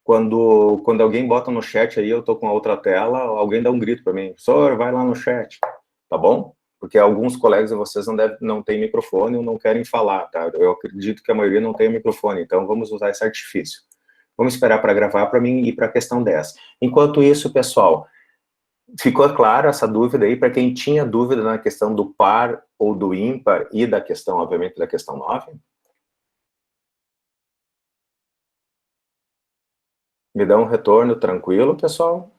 Quando alguém bota no chat aí, eu tô com a outra tela, alguém dá um grito para mim, professor, vai lá no chat, tá bom? Porque alguns colegas de vocês não têm microfone ou não querem falar, tá? Eu acredito que a maioria não tem microfone, então vamos usar esse artifício. Vamos esperar para gravar para mim ir para a questão 10. Enquanto isso, pessoal, ficou claro essa dúvida aí para quem tinha dúvida na questão do par ou do ímpar e da questão, obviamente, da questão 9? Me dá um retorno tranquilo, pessoal?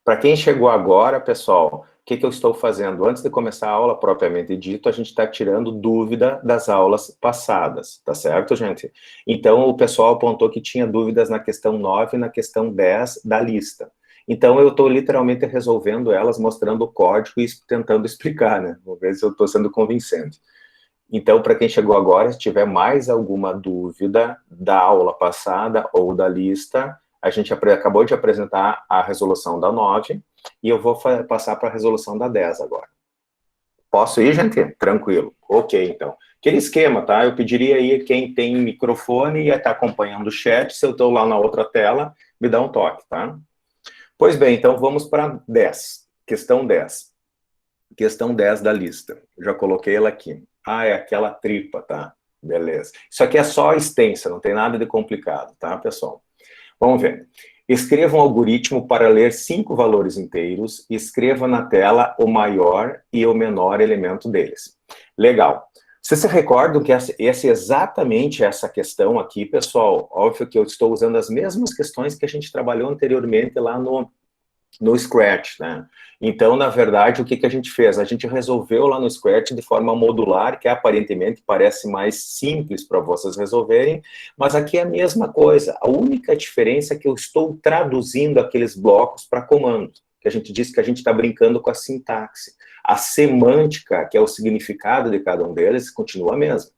Para quem chegou agora, pessoal, o que eu estou fazendo? Antes de começar a aula propriamente dito, a gente está tirando dúvida das aulas passadas, tá certo, gente? Então, o pessoal apontou que tinha dúvidas na questão 9 e na questão 10 da lista. Então, eu estou literalmente resolvendo elas, mostrando o código e tentando explicar, né? Vamos ver se eu estou sendo convincente. Então, para quem chegou agora, se tiver mais alguma dúvida da aula passada ou da lista, a gente acabou de apresentar a resolução da 9 e eu vou passar para a resolução da 10 agora. Posso ir, gente? Tranquilo. Ok, então. Aquele esquema, tá? Eu pediria aí quem tem microfone e está acompanhando o chat, se eu estou lá na outra tela, me dá um toque, tá? Pois bem, então vamos para 10. Questão 10. Questão 10 da lista. Eu já coloquei ela aqui. Ah, é aquela tripa, tá? Beleza. Isso aqui é só extensa, não tem nada de complicado, tá, pessoal? Vamos ver. Escreva um algoritmo para ler 5 valores inteiros e escreva na tela o maior e o menor elemento deles. Legal. Vocês se recordam que essa é exatamente essa questão aqui, pessoal? Óbvio que eu estou usando as mesmas questões que a gente trabalhou anteriormente lá no Scratch, né? Então, na verdade, o que a gente fez? A gente resolveu lá no Scratch de forma modular, que aparentemente parece mais simples para vocês resolverem, mas aqui é a mesma coisa. A única diferença é que eu estou traduzindo aqueles blocos para comandos, que a gente disse que a gente está brincando com a sintaxe. A semântica, que é o significado de cada um deles, continua a mesma.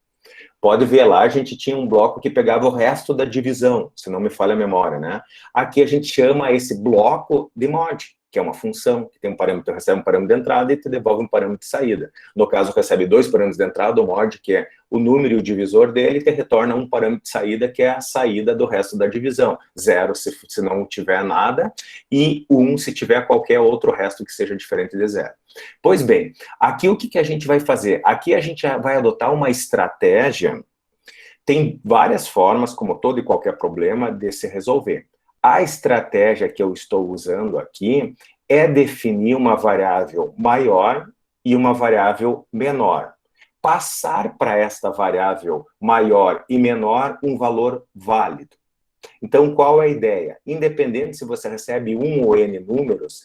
Pode ver lá, a gente tinha um bloco que pegava o resto da divisão, se não me falha a memória, né? Aqui a gente chama esse bloco de mod, que é uma função, que tem um parâmetro, recebe um parâmetro de entrada e te devolve um parâmetro de saída. No caso, recebe 2 parâmetros de entrada, o mod, que é o número e o divisor dele, te retorna um parâmetro de saída, que é a saída do resto da divisão. 0 se não tiver nada, e 1 se tiver qualquer outro resto que seja diferente de 0. Pois bem, aqui o que a gente vai fazer? Aqui a gente vai adotar uma estratégia. Tem várias formas, como todo e qualquer problema, de se resolver. A estratégia que eu estou usando aqui é definir uma variável maior e uma variável menor. Passar para esta variável maior e menor um valor válido. Então, qual é a ideia? Independente se você recebe 1 ou n números,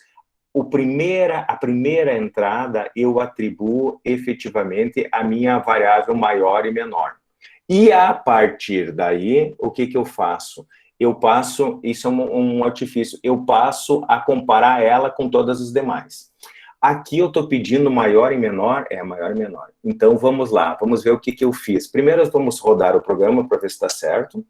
a primeira entrada eu atribuo efetivamente a minha variável maior e menor. E a partir daí, o que eu faço? Eu passo, isso é um artifício, eu passo a comparar ela com todas as demais. Aqui eu estou pedindo maior e menor, maior e menor. Então vamos lá, vamos ver o que eu fiz. Primeiro vamos rodar o programa para ver se está certo.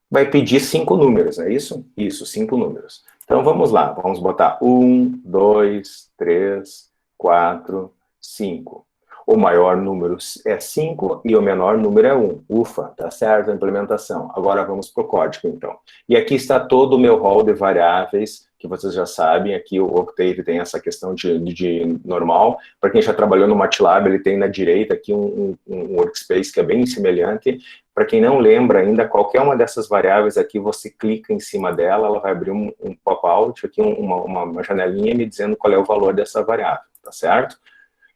Vai pedir 5 números, é isso? Isso, 5 números. Então vamos lá, vamos botar 1, 2, 3, 4, 5. O maior número é 5 e o menor número é 1. Ufa, tá certo a implementação. Agora vamos para o código, então. E aqui está todo o meu rol de variáveis, que vocês já sabem. Aqui o Octave tem essa questão de normal. Para quem já trabalhou no MATLAB, ele tem na direita aqui um workspace que é bem semelhante. Para quem não lembra ainda, qualquer uma dessas variáveis aqui, você clica em cima dela, ela vai abrir um pop-out, aqui uma janelinha me dizendo qual é o valor dessa variável, tá certo?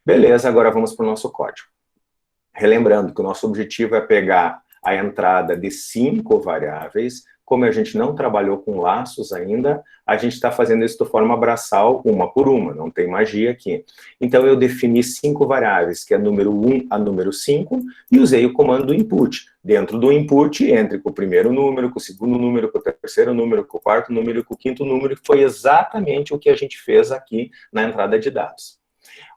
Beleza, agora vamos para o nosso código. Relembrando que o nosso objetivo é pegar a entrada de 5 variáveis. Como a gente não trabalhou com laços ainda, a gente está fazendo isso de forma braçal, uma por uma, não tem magia aqui. Então, eu defini 5 variáveis, que é número 1 a número 5, e usei o comando do input. Dentro do input, entre com o primeiro número, com o segundo número, com o terceiro número, com o quarto número e com o quinto número, que foi exatamente o que a gente fez aqui na entrada de dados.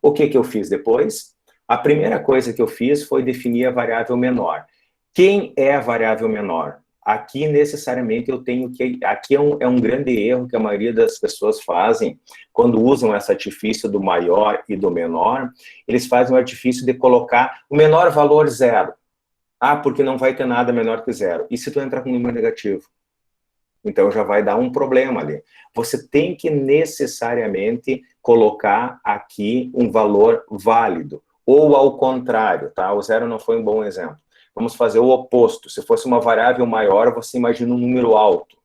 O que eu fiz depois? A primeira coisa que eu fiz foi definir a variável menor. Quem é a variável menor? Aqui, necessariamente, eu tenho que... Aqui é um grande erro que a maioria das pessoas fazem quando usam esse artifício do maior e do menor. Eles fazem o artifício de colocar o menor valor 0. Ah, porque não vai ter nada menor que zero. E se tu entrar com um número negativo? Então já vai dar um problema ali. Você tem que necessariamente colocar aqui um valor válido. Ou ao contrário, tá? O zero não foi um bom exemplo. Vamos fazer o oposto. Se fosse uma variável maior, você imagina um número alto.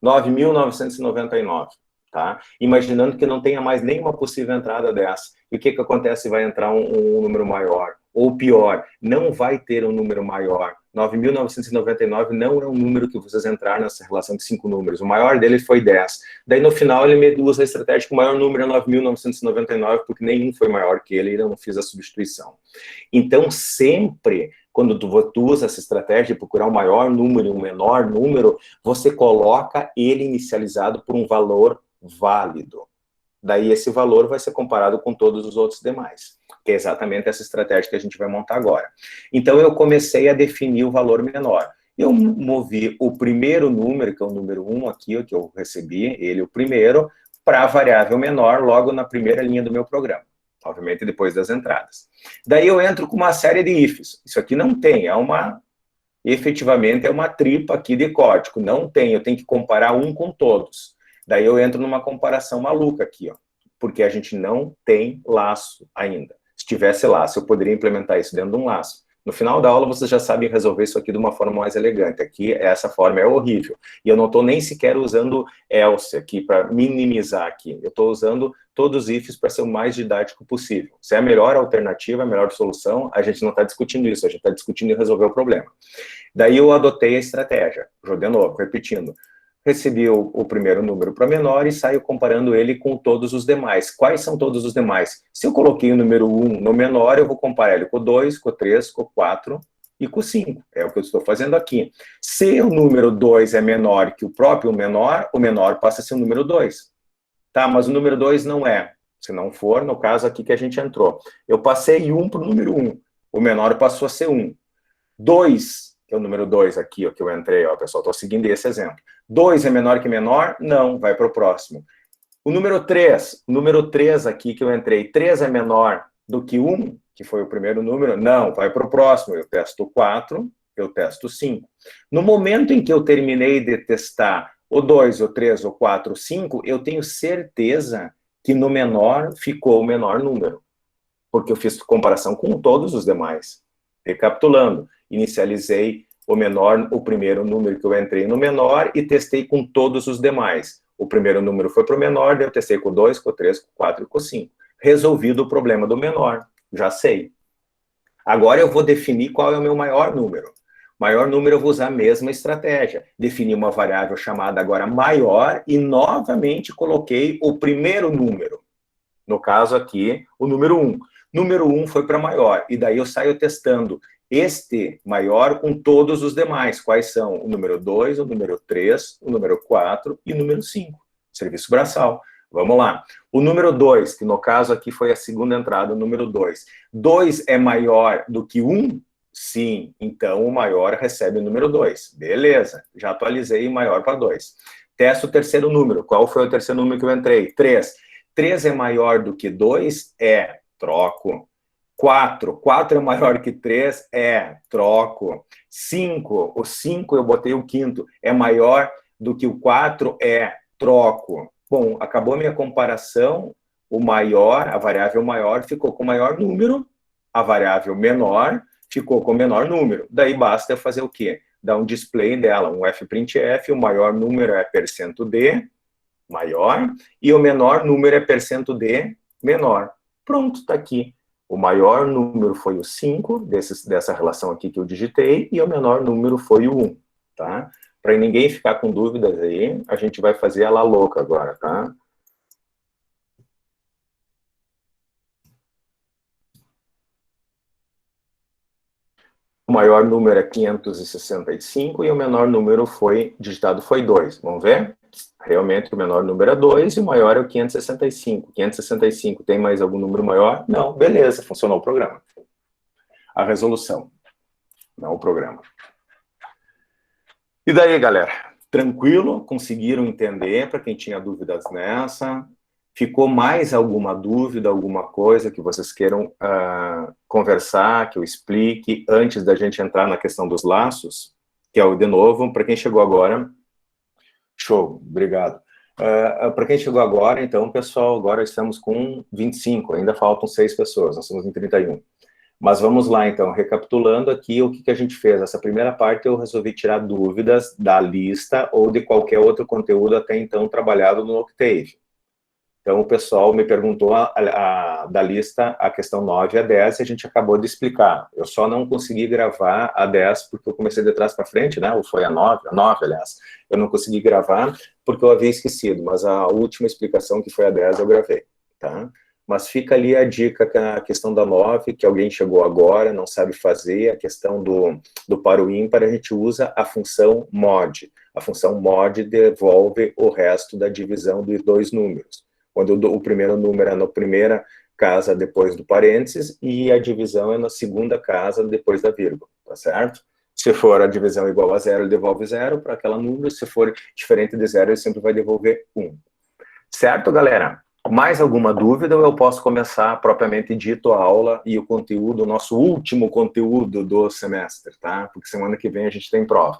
9.999, tá? Imaginando que não tenha mais nenhuma possível entrada dessa. E o que acontece se vai entrar um número maior? Ou pior, não vai ter um número maior. 9.999 não é um número que vocês entraram nessa relação de 5 números. O maior dele foi 10. Daí, no final, ele usa a estratégia que o maior número é 9.999, porque nenhum foi maior que ele e eu não fiz a substituição. Então, sempre, quando tu usa essa estratégia de procurar um maior número e um menor número, você coloca ele inicializado por um valor válido. Daí, esse valor vai ser comparado com todos os outros demais, que é exatamente essa estratégia que a gente vai montar agora. Então, eu comecei a definir o valor menor. Eu movi o primeiro número, que é o número 1 aqui, que eu recebi, ele o primeiro, para a variável menor, logo na primeira linha do meu programa. Obviamente, depois das entradas. Daí, eu entro com uma série de ifs. Isso aqui não tem, efetivamente, é uma tripa aqui de código. Não tem, eu tenho que comparar um com todos. Daí eu entro numa comparação maluca aqui, ó, porque a gente não tem laço ainda. Se tivesse laço, eu poderia implementar isso dentro de um laço. No final da aula, vocês já sabem resolver isso aqui de uma forma mais elegante. Aqui, essa forma é horrível. E eu não estou nem sequer usando else aqui para minimizar aqui. Eu estou usando todos os ifs para ser o mais didático possível. Se é a melhor alternativa, a melhor solução, a gente não está discutindo isso, a gente está discutindo resolver o problema. Daí eu adotei a estratégia, de novo, repetindo. Recebi o primeiro número para menor e saio comparando ele com todos os demais. Quais são todos os demais? Se eu coloquei o número 1 no menor, eu vou comparar ele com o 2, com o 3, com o 4 e com o 5. É o que eu estou fazendo aqui. Se o número 2 é menor que o próprio menor, o menor passa a ser o número 2. Tá, mas o número 2 não é. Se não for, no caso aqui que a gente entrou. Eu passei 1 para o número 1. O menor passou a ser 1. 2, que é o número 2 aqui, ó, que eu entrei, ó, pessoal, estou seguindo esse exemplo. 2 é menor que menor? Não, vai para o próximo. O número 3 aqui que eu entrei, 3 é menor do que 1, que foi o primeiro número? Não, vai para o próximo. Eu testo 4, eu testo 5. No momento em que eu terminei de testar o 2, o 3, o 4, o 5, eu tenho certeza que no menor ficou o menor número, porque eu fiz comparação com todos os demais. Recapitulando, inicializei o primeiro número que eu entrei no menor e testei com todos os demais. O primeiro número foi para o menor, eu testei com o 2, com o 3, com o 4 e com o 5. Resolvido o problema do menor, já sei. Agora eu vou definir qual é o meu maior número. Maior número eu vou usar a mesma estratégia. Defini uma variável chamada agora maior e novamente coloquei o primeiro número. No caso aqui, o número 1. Número 1 foi para maior, e daí eu saio testando este maior com todos os demais. Quais são? O número 2, o número 3, o número 4 e o número 5. Serviço braçal. Vamos lá. O número 2, que no caso aqui foi a segunda entrada, o número 2. 2 é maior do que 1? Sim. Então, o maior recebe o número 2. Beleza. Já atualizei maior para 2. Testo o terceiro número. Qual foi o terceiro número que eu entrei? 3. 3 é maior do que 2? É. Troco. 4. 4 é maior que 3? É. Troco. 5. O 5 eu botei o quinto. É maior do que o 4? É. Troco. Bom, acabou a minha comparação. O maior, a variável maior, ficou com o maior número. A variável menor ficou com o menor número. Daí basta eu fazer o quê? Dar um display dela, um fprintf, o maior número é %d, maior, e o menor número é %d, menor. Pronto, está aqui. O maior número foi o 5, dessa relação aqui que eu digitei, e o menor número foi o 1, tá? Para ninguém ficar com dúvidas aí, a gente vai fazer ela louca agora, tá? O maior número é 565 e o menor número digitado foi 2. Vamos ver? Realmente o menor número é 2 e o maior é o 565. 565 tem mais algum número maior? Não, beleza, funcionou o programa. A resolução, não o programa. E daí, galera? Tranquilo? Conseguiram entender? Para quem tinha dúvidas nessa? Ficou mais alguma dúvida, alguma coisa que vocês queiram conversar, que eu explique, antes da gente entrar na questão dos laços? Que é, de novo, para quem chegou agora, show, obrigado. Para quem chegou agora, então, pessoal, agora estamos com 25, ainda faltam 6 pessoas, nós estamos em 31. Mas vamos lá, então, recapitulando aqui o que a gente fez. Essa primeira parte eu resolvi tirar dúvidas da lista ou de qualquer outro conteúdo até então trabalhado no Octave. Então, o pessoal me perguntou da lista a questão 9 a 10 e a gente acabou de explicar. Eu só não consegui gravar a 10 porque eu comecei de trás para frente, né? Ou foi a 9, aliás. Eu não consegui gravar porque eu havia esquecido, mas a última explicação, que foi a 10, eu gravei, tá? Mas fica ali a dica, a questão da 9, que alguém chegou agora, não sabe fazer, a questão do par ou ímpar, a gente usa a função mod. A função mod devolve o resto da divisão dos 2 números. Quando o primeiro número é na primeira casa depois do parênteses e a divisão é na segunda casa depois da vírgula, tá certo? Se for a divisão igual a 0, ele devolve 0 para aquela número, se for diferente de 0, ele sempre vai devolver 1. Certo, galera? Mais alguma dúvida ou eu posso começar propriamente dito a aula e o conteúdo, o nosso último conteúdo do semestre, tá? Porque semana que vem a gente tem prova.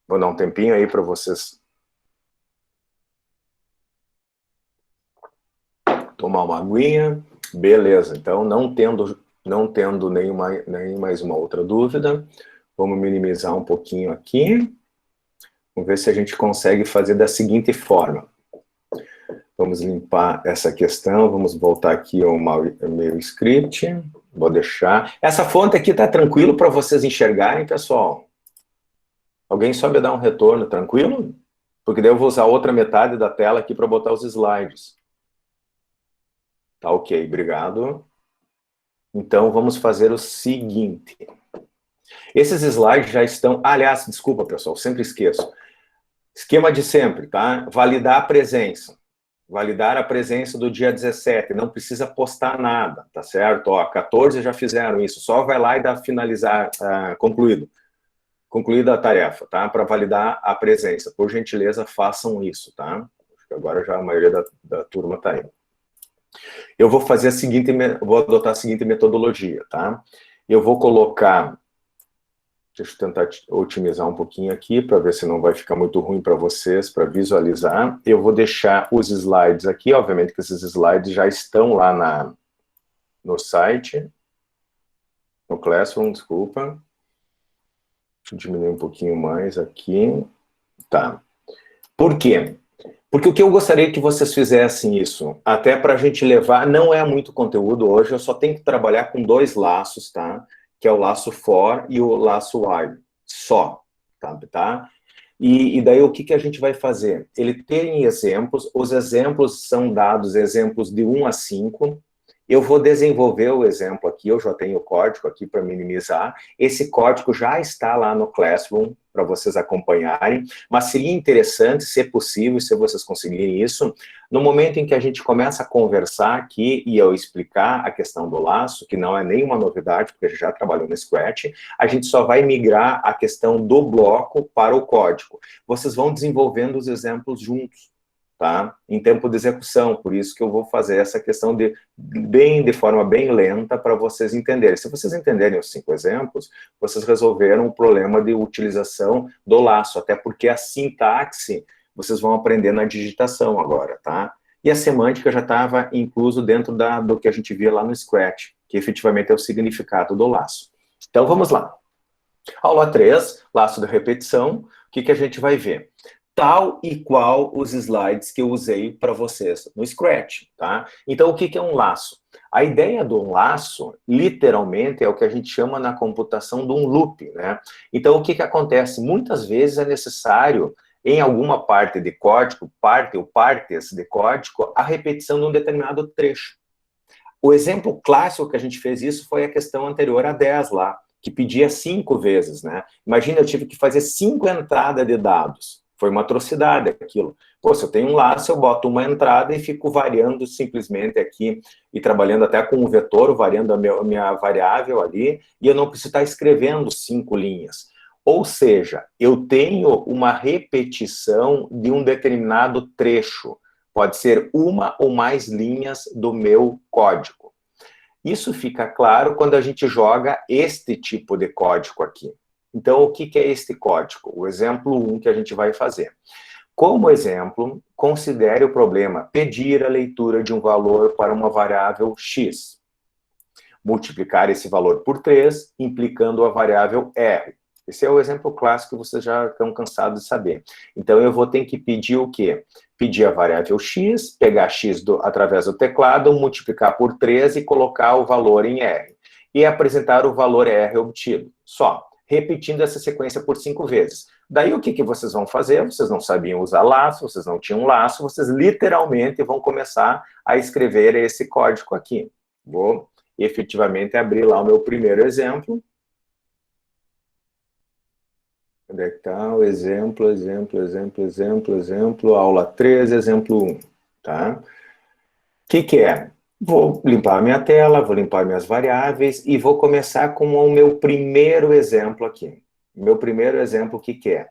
Vou dar um tempinho aí para vocês tomar uma aguinha. Beleza, então não tendo nem mais uma outra dúvida, vamos minimizar um pouquinho aqui. Vamos ver se a gente consegue fazer da seguinte forma. Vamos limpar essa questão, vamos voltar aqui ao meu script. Vou deixar. Essa fonte aqui tá tranquilo para vocês enxergarem, pessoal? Alguém sobe dar um retorno tranquilo? Porque daí eu vou usar a outra metade da tela aqui para botar os slides. Tá ok, obrigado. Então, vamos fazer o seguinte. Esses slides já estão... aliás, desculpa, pessoal, sempre esqueço. Esquema de sempre, tá? Validar a presença. Validar a presença do dia 17. Não precisa postar nada, tá certo? Ó, 14 já fizeram isso. Só vai lá e dá finalizar, concluído. Concluída a tarefa, tá? Para validar a presença. Por gentileza, façam isso, tá? Acho que agora já a maioria da turma está aí. Eu vou fazer vou adotar a seguinte metodologia, tá? Eu vou colocar, deixa eu tentar otimizar um pouquinho aqui, para ver se não vai ficar muito ruim para vocês, para visualizar. Eu vou deixar os slides aqui, obviamente que esses slides já estão lá no site, no Classroom, desculpa. Deixa eu diminuir um pouquinho mais aqui. Tá. Por quê? Porque o que eu gostaria que vocês fizessem isso, até para a gente levar, não é muito conteúdo hoje, eu só tenho que trabalhar com 2 laços, tá? Que é o laço for e o laço while, só, tá? E daí o que a gente vai fazer? Ele tem exemplos, os exemplos são dados, exemplos de 1 a 5, eu vou desenvolver o exemplo aqui, eu já tenho o código aqui para minimizar, esse código já está lá no Classroom, para vocês acompanharem, mas seria interessante, se possível, se vocês conseguirem isso, no momento em que a gente começa a conversar aqui e eu explicar a questão do laço, que não é nenhuma novidade, porque a gente já trabalhou no Scratch, a gente só vai migrar a questão do bloco para o código. Vocês vão desenvolvendo os exemplos juntos, tá? Em tempo de execução, por isso que eu vou fazer essa questão de forma bem lenta para vocês entenderem. Se vocês entenderem os 5 exemplos, vocês resolveram o problema de utilização do laço, até porque a sintaxe vocês vão aprender na digitação agora, tá? E a semântica já estava incluso dentro do que a gente via lá no Scratch, que efetivamente é o significado do laço. Então, vamos lá. Aula 3, laço de repetição, o que a gente vai ver? Tal e qual os slides que eu usei para vocês no Scratch, tá? Então, o que é um laço? A ideia do laço, literalmente, é o que a gente chama na computação de um loop, né? Então, o que acontece? Muitas vezes é necessário, em alguma parte de código, parte ou partes de código, a repetição de um determinado trecho. O exemplo clássico que a gente fez isso foi a questão anterior a 10 lá, que pedia 5 vezes, né? Imagina, eu tive que fazer 5 entradas de dados. Foi uma atrocidade aquilo. Pô, se eu tenho um laço, eu boto uma entrada e fico variando simplesmente aqui, e trabalhando até com o vetor, variando a minha variável ali, e eu não preciso estar escrevendo 5 linhas. Ou seja, eu tenho uma repetição de um determinado trecho. Pode ser uma ou mais linhas do meu código. Isso fica claro quando a gente joga este tipo de código aqui. Então, o que é este código? O exemplo 1 que a gente vai fazer. Como exemplo, considere o problema pedir a leitura de um valor para uma variável x. Multiplicar esse valor por 3, implicando a variável r. Esse é o exemplo clássico que vocês já estão cansados de saber. Então, eu vou ter que pedir o quê? Pedir a variável x, pegar x através do teclado, multiplicar por 3 e colocar o valor em r. E apresentar o valor r obtido. Só, repetindo essa sequência por 5 vezes. Daí, o que vocês vão fazer? Vocês não sabiam usar laço, vocês não tinham laço, vocês literalmente vão começar a escrever esse código aqui. Vou efetivamente abrir lá o meu primeiro exemplo. Onde é que está o exemplo, aula 13, exemplo 1, tá? O que é? Vou limpar a minha tela, vou limpar minhas variáveis e vou começar com o meu primeiro exemplo aqui. Meu primeiro exemplo, o que é?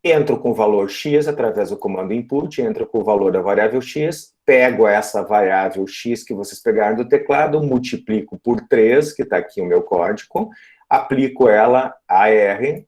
Entro com o valor x através do comando input, entro com o valor da variável x, pego essa variável x que vocês pegaram do teclado, multiplico por 3, que está aqui o meu código, aplico ela a r,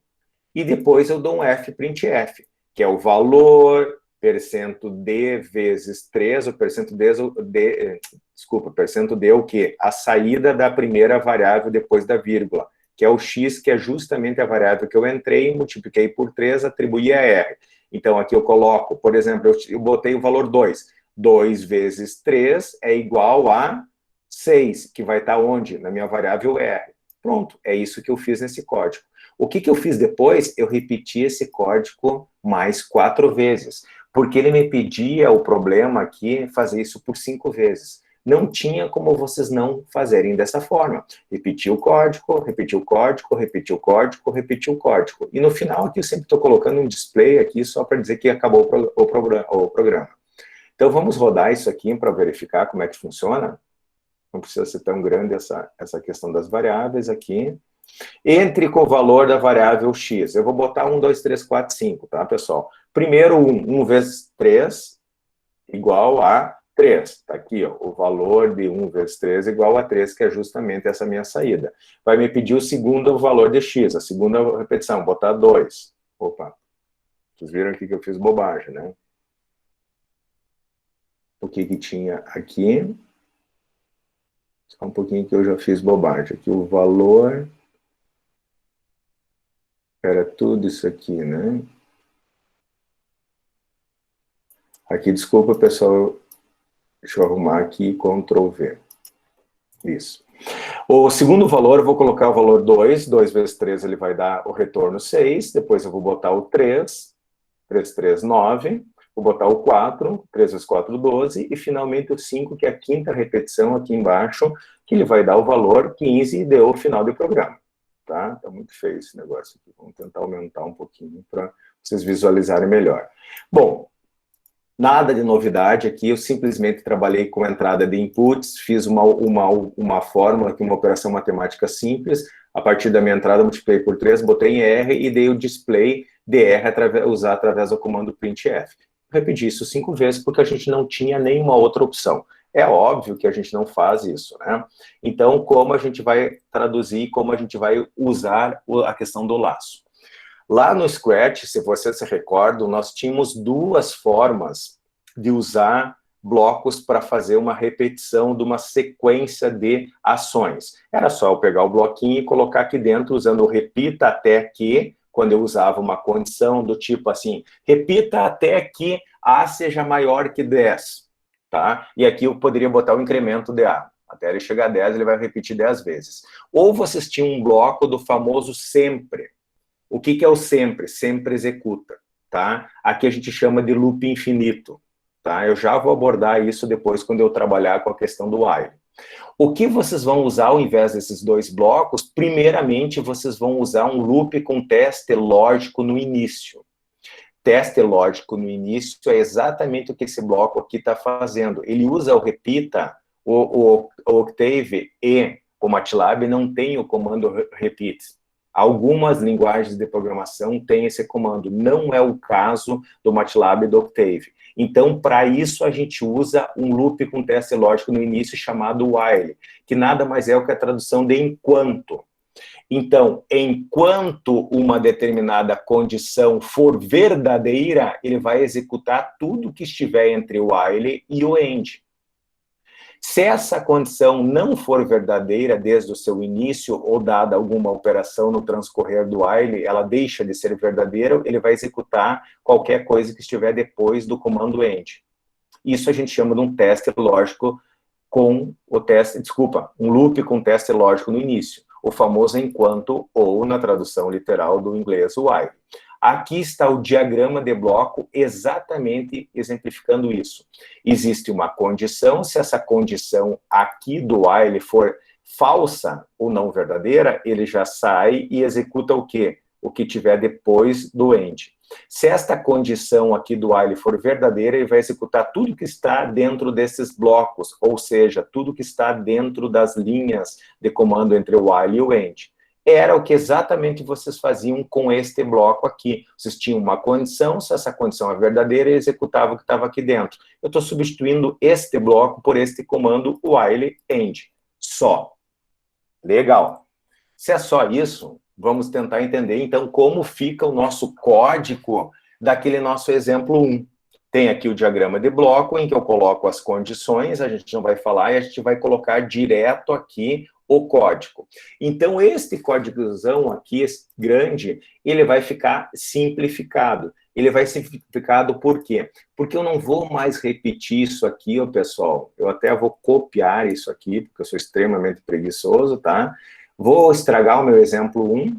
e depois eu dou um fprintf, que é o valor %d vezes 3, o %d o quê? A saída da primeira variável depois da vírgula, que é o x, que é justamente a variável que eu entrei, multipliquei por 3, atribuí a r. Então, aqui eu coloco, por exemplo, eu botei o valor 2. 2 vezes 3 é igual a 6, que vai estar onde? Na minha variável r. Pronto, é isso que eu fiz nesse código. O que eu fiz depois? Eu repeti esse código mais 4 vezes, porque ele me pedia o problema aqui, fazer isso por 5 vezes. Não tinha como vocês não fazerem dessa forma. Repetir o código, repetir o código, repetir o código, repetir o código. E no final aqui eu sempre estou colocando um display aqui só para dizer que acabou o programa. Então vamos rodar isso aqui para verificar como é que funciona. Não precisa ser tão grande essa questão das variáveis aqui. Entre com o valor da variável x. Eu vou botar 1, 2, 3, 4, 5, tá, pessoal? Primeiro 1 vezes 3 igual a 3. Está aqui, ó, o valor de 1 vezes 3 igual a 3, que é justamente essa minha saída. Vai me pedir o segundo valor de x, a segunda repetição, botar 2. Opa, vocês viram aqui que eu fiz bobagem, né? O que tinha aqui? Só um pouquinho que eu já fiz bobagem. Aqui o valor... Era tudo isso aqui, né? Aqui, desculpa, pessoal. Deixa eu arrumar aqui, Ctrl V. Isso. O segundo valor, eu vou colocar o valor 2. 2 vezes 3, ele vai dar o retorno 6. Depois eu vou botar o 3. 3, 3, 9. Vou botar o 4. 3 vezes 4, 12. E, finalmente, o 5, que é a quinta repetição aqui embaixo, que ele vai dar o valor 15 e deu o final do programa. Tá? Tá muito feio esse negócio aqui. Vamos tentar aumentar um pouquinho para vocês visualizarem melhor. Bom, nada de novidade aqui, eu simplesmente trabalhei com entrada de inputs, fiz uma fórmula aqui, uma operação matemática simples, a partir da minha entrada multipliquei por 3, botei em R e dei o display de R usar através do comando printf. Repeti isso 5 vezes porque a gente não tinha nenhuma outra opção. É óbvio que a gente não faz isso, né? Então, como a gente vai traduzir, como a gente vai usar a questão do laço? Lá no Scratch, se vocês se recordam, nós tínhamos 2 formas de usar blocos para fazer uma repetição de uma sequência de ações. Era só eu pegar o bloquinho e colocar aqui dentro, usando o repita até que, quando eu usava uma condição do tipo assim, repita até que A seja maior que 10. Tá? E aqui eu poderia botar o incremento de A. Até ele chegar a 10, ele vai repetir 10 vezes. Ou vocês tinham um bloco do famoso sempre. O que é o sempre? Sempre executa. Tá? Aqui a gente chama de loop infinito. Tá? Eu já vou abordar isso depois quando eu trabalhar com a questão do while. O que vocês vão usar ao invés desses 2 blocos? Primeiramente, vocês vão usar um loop com teste lógico no início. Teste lógico no início é exatamente o que esse bloco aqui está fazendo. Ele usa o repita, o Octave e o MATLAB não tem o comando repeat. Algumas linguagens de programação têm esse comando. Não é o caso do MATLAB e do Octave. Então, para isso, a gente usa um loop com teste lógico no início chamado while, que nada mais é o que a tradução de enquanto. Então, enquanto uma determinada condição for verdadeira, ele vai executar tudo que estiver entre o while e o end. Se essa condição não for verdadeira desde o seu início ou dada alguma operação no transcorrer do while, ela deixa de ser verdadeira, ele vai executar qualquer coisa que estiver depois do comando end. Isso a gente chama de um teste lógico com o teste, desculpa, um loop com teste lógico no início, o famoso enquanto ou na tradução literal do inglês while. Aqui está o diagrama de bloco exatamente exemplificando isso. Existe uma condição, se essa condição aqui do while for falsa ou não verdadeira, ele já sai e executa o quê? O que tiver depois do end. Se esta condição aqui do while for verdadeira, ele vai executar tudo que está dentro desses blocos, ou seja, tudo que está dentro das linhas de comando entre o while e o end. Era o que exatamente vocês faziam com este bloco aqui. Vocês tinham uma condição, se essa condição é verdadeira, ele executava o que estava aqui dentro. Eu estou substituindo este bloco por este comando while end. Só. Legal. Se é só isso, vamos tentar entender, então, como fica o nosso código daquele nosso exemplo 1. Tem aqui o diagrama de bloco, em que eu coloco as condições, a gente não vai falar, e a gente vai colocar direto aqui o código. Então, este códigozão aqui, esse grande, ele vai ficar simplificado. Ele vai simplificado por quê? Porque eu não vou mais repetir isso aqui, ó, pessoal. Eu até vou copiar isso aqui, porque eu sou extremamente preguiçoso, tá? Vou estragar o meu exemplo 1,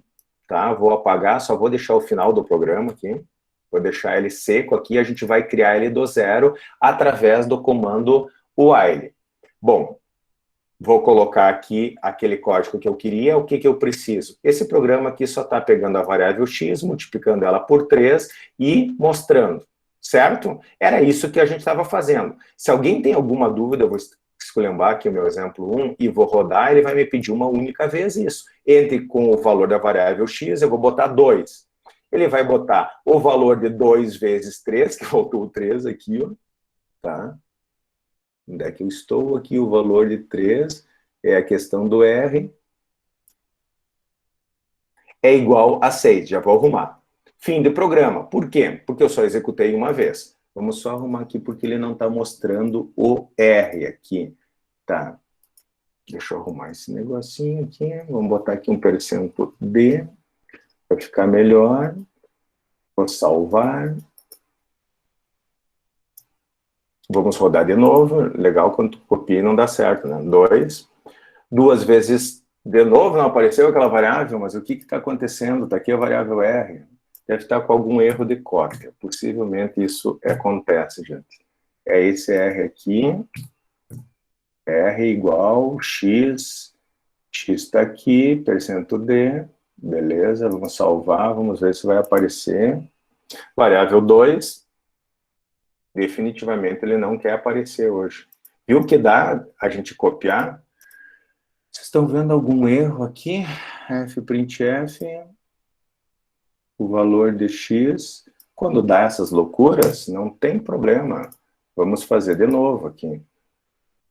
tá? Vou apagar, só vou deixar o final do programa aqui. Vou deixar ele seco aqui, a gente vai criar ele do zero através do comando while. Bom, vou colocar aqui aquele código que eu queria, o que eu preciso? Esse programa aqui só está pegando a variável x, multiplicando ela por 3 e mostrando, certo? Era isso que a gente estava fazendo. Se alguém tem alguma dúvida, eu vou esculhambar aqui o meu exemplo 1 e vou rodar, ele vai me pedir uma única vez isso. Entre com o valor da variável x, eu vou botar 2. Ele vai botar o valor de 2 vezes 3, que voltou o 3 aqui, ó, tá? Onde é que eu estou aqui? O valor de 3 é a questão do R. É igual a 6, já vou arrumar. Fim do programa. Por quê? Porque eu só executei uma vez. Vamos só arrumar aqui, porque ele não está mostrando o R aqui. Tá. Deixa eu arrumar esse negocinho aqui. Vamos botar aqui um percentual D. Vai ficar melhor. Vou salvar. Vamos rodar de novo. Legal quando tu copia e não dá certo, né? 2. 2 vezes de novo, não apareceu aquela variável, mas o que está acontecendo? Está aqui a variável R. Deve estar com algum erro de cópia. Possivelmente isso acontece, gente. É esse R aqui. R igual x. X está aqui, percentual D. Beleza, vamos salvar, vamos ver se vai aparecer. Variável 2, definitivamente ele não quer aparecer hoje. Viu que dá a gente copiar? Vocês estão vendo algum erro aqui? Fprintf, o valor de x. Quando dá essas loucuras, não tem problema. Vamos fazer de novo aqui.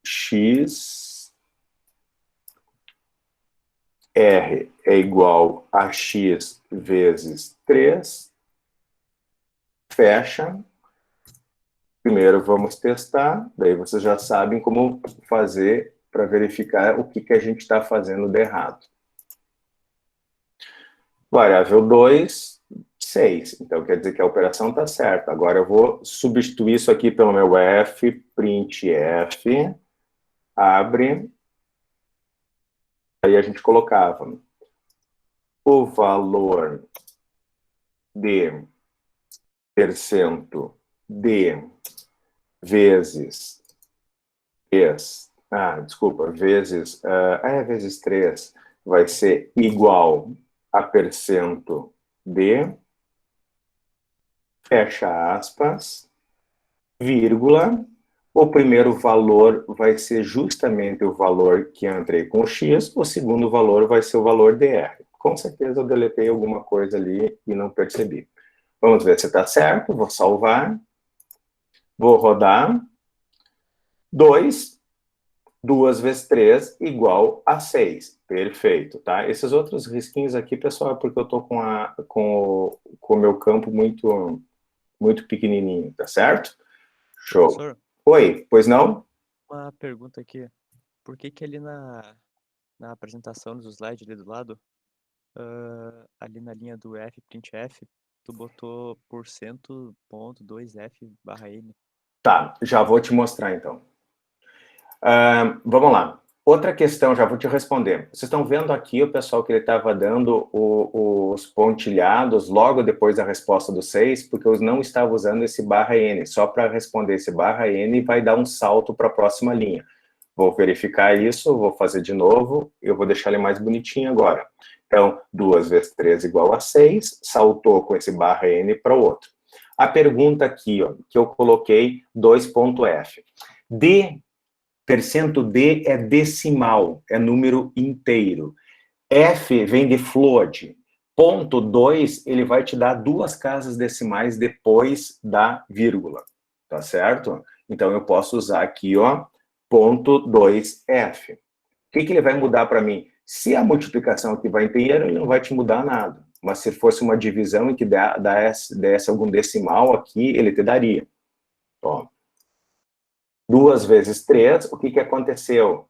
X... R é igual a x vezes 3. Fecha. Primeiro vamos testar, daí vocês já sabem como fazer para verificar o que a gente está fazendo de errado. Variável 2, 6. Então quer dizer que a operação está certa. Agora eu vou substituir isso aqui pelo meu fprintf, abre. Aí a gente colocava o valor de percento D vezes 3, vezes 3 vai ser igual a percento D, fecha aspas, vírgula. O primeiro valor vai ser justamente o valor que eu entrei com o x, o segundo valor vai ser o valor dr. Com certeza eu deletei alguma coisa ali e não percebi. Vamos ver se está certo, vou salvar. Vou rodar. 2 vezes 3 igual a 6. Perfeito, tá? Esses outros risquinhos aqui, pessoal, é porque eu tô com o meu campo muito pequenininho, tá certo? Show. Professor, Oi, pois não? uma pergunta aqui. Por que que ali na apresentação dos slides ali do lado, ali na linha do F, printf, tu botou %.2f barra n? Tá, já vou te mostrar então. Vamos lá. Outra questão, já vou te responder. Vocês estão vendo aqui o pessoal que ele estava dando os pontilhados logo depois da resposta do 6, porque eu não estava usando esse barra N. Só para responder esse barra N vai dar um salto para a próxima linha. Vou verificar isso, vou fazer de novo, eu vou deixar ele mais bonitinho agora. Então, 2 vezes 3 igual a 6, saltou com esse barra N para o outro. A pergunta aqui, ó, que eu coloquei 2.f. %d é decimal, é número inteiro. F vem de float. Ponto 2, ele vai te dar 2 casas decimais depois da vírgula, tá certo? Então, eu posso usar aqui, ó, ponto 2f. O que ele vai mudar para mim? Se a multiplicação aqui vai inteira, ele não vai te mudar nada. Mas se fosse uma divisão em que desse algum decimal aqui, ele te daria. Ó, 2 vezes 3, o que aconteceu?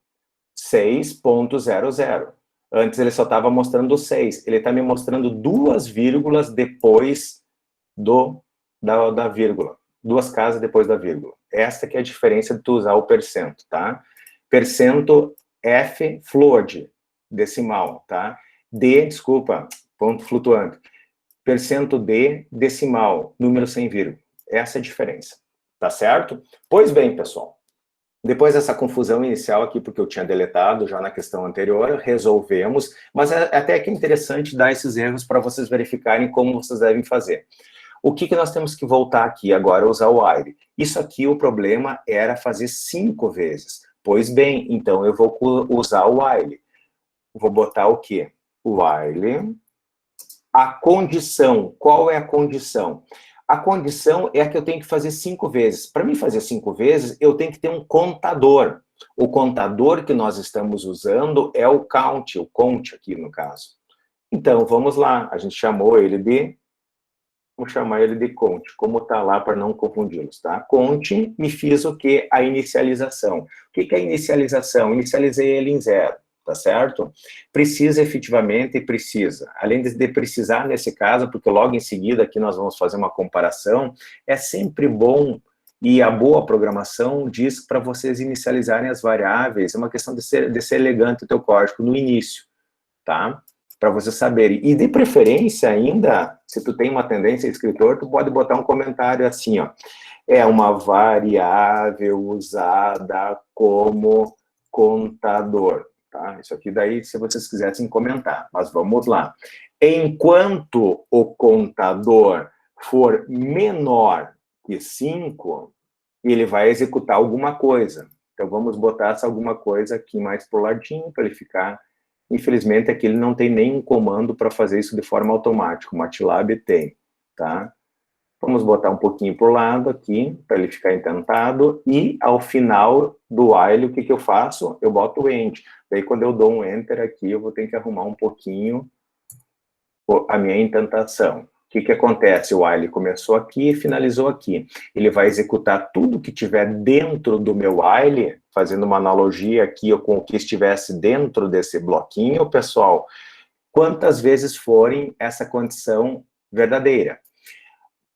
6.00. Antes ele só estava mostrando 6. Ele está me mostrando 2 vírgulas depois da vírgula. 2 casas depois da vírgula. Esta que é a diferença de tu usar o percento, tá? Percento F float, decimal, tá? Desculpa, ponto flutuante. Percento D, decimal, número sem vírgula. Essa é a diferença, tá certo? Pois bem, pessoal. Depois dessa confusão inicial aqui, porque eu tinha deletado já na questão anterior, resolvemos, mas até que é interessante dar esses erros para vocês verificarem como vocês devem fazer. O que nós temos que voltar aqui agora, usar o while? Isso aqui, o problema era fazer 5 vezes. Pois bem, então eu vou usar o while. Vou botar o quê? O while. A condição. Qual é a condição? A condição é a que eu tenho que fazer 5 vezes. Para mim fazer 5 vezes, eu tenho que ter um contador. O contador que nós estamos usando é o count, o count aqui no caso. Então, vamos lá. A gente chamou ele de... Vou chamar ele de count, como está lá para não confundi-los, tá? Count, me fiz o quê? A inicialização. O que é a inicialização? Inicializei ele em 0. Tá certo? Precisa efetivamente, precisa. Além de precisar nesse caso, porque logo em seguida aqui nós vamos fazer uma comparação, é sempre bom, e a boa programação diz para vocês inicializarem as variáveis, é uma questão de ser elegante o teu código no início, tá? Para vocês saberem. E de preferência ainda, se tu tem uma tendência escritor, tu pode botar um comentário assim, ó, é uma variável usada como contador. Tá? Isso aqui daí, se vocês quisessem comentar, mas vamos lá. Enquanto o contador for menor que 5, ele vai executar alguma coisa. Então, vamos botar essa alguma coisa aqui mais pro ladinho, para ele ficar... Infelizmente, aqui ele não tem nenhum comando para fazer isso de forma automática. O MATLAB tem, tá? Vamos botar um pouquinho para o lado aqui, para ele ficar intentado, e ao final do while, o que eu faço? Eu boto o end. Daí, quando eu dou um enter aqui, eu vou ter que arrumar um pouquinho a minha intentação. O que acontece? O while começou aqui e finalizou aqui. Ele vai executar tudo que tiver dentro do meu while, fazendo uma analogia aqui com o que estivesse dentro desse bloquinho, pessoal, quantas vezes forem essa condição verdadeira.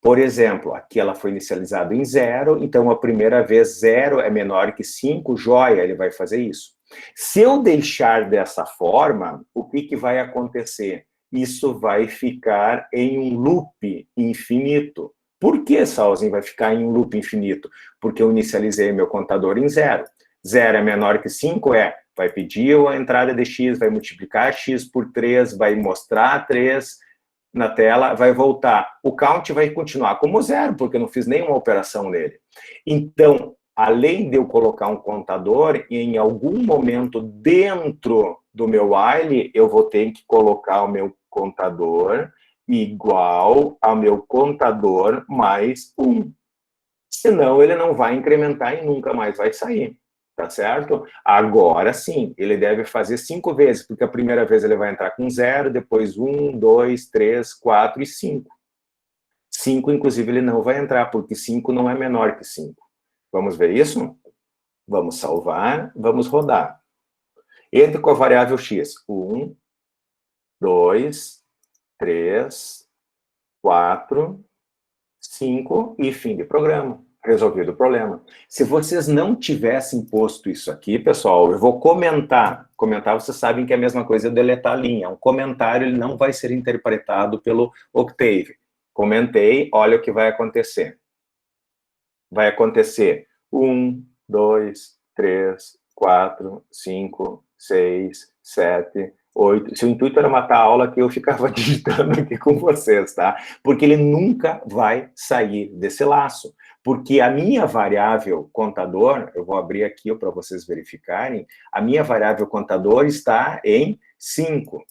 Por exemplo, aqui ela foi inicializada em 0, então a primeira vez 0 é menor que 5, joia, ele vai fazer isso. Se eu deixar dessa forma, o que vai acontecer? Isso vai ficar em um loop infinito. Por que, Salzinho, vai ficar em um loop infinito? Porque eu inicializei meu contador em 0. 0 é menor que 5? Vai pedir a entrada de x, vai multiplicar x por 3, vai mostrar 3... na tela, vai voltar. O count vai continuar como 0, porque eu não fiz nenhuma operação nele. Então, além de eu colocar um contador, em algum momento dentro do meu while, eu vou ter que colocar o meu contador igual ao meu contador mais 1. Senão ele não vai incrementar e nunca mais vai sair, tá certo? Agora sim, ele deve fazer 5 vezes, porque a primeira vez ele vai entrar com 0, depois 1, 2, 3, 4 e 5. 5, inclusive, ele não vai entrar, porque 5 não é menor que 5. Vamos ver isso? Vamos salvar, vamos rodar. Entre com a variável x. 1, 2, 3, 4, 5 e fim de programa. Resolvido o problema. Se vocês não tivessem posto isso aqui, pessoal, eu vou comentar. Comentar, vocês sabem que é a mesma coisa eu deletar a linha. Um comentário, ele não vai ser interpretado pelo Octave. Comentei, olha o que vai acontecer. Vai acontecer 1, 2, 3, 4, 5, 6, 7, 8. Se o intuito era matar a aula, que eu ficava digitando aqui com vocês, tá? Porque ele nunca vai sair desse laço. Porque a minha variável contador, eu vou abrir aqui para vocês verificarem, a minha variável contador está em 5.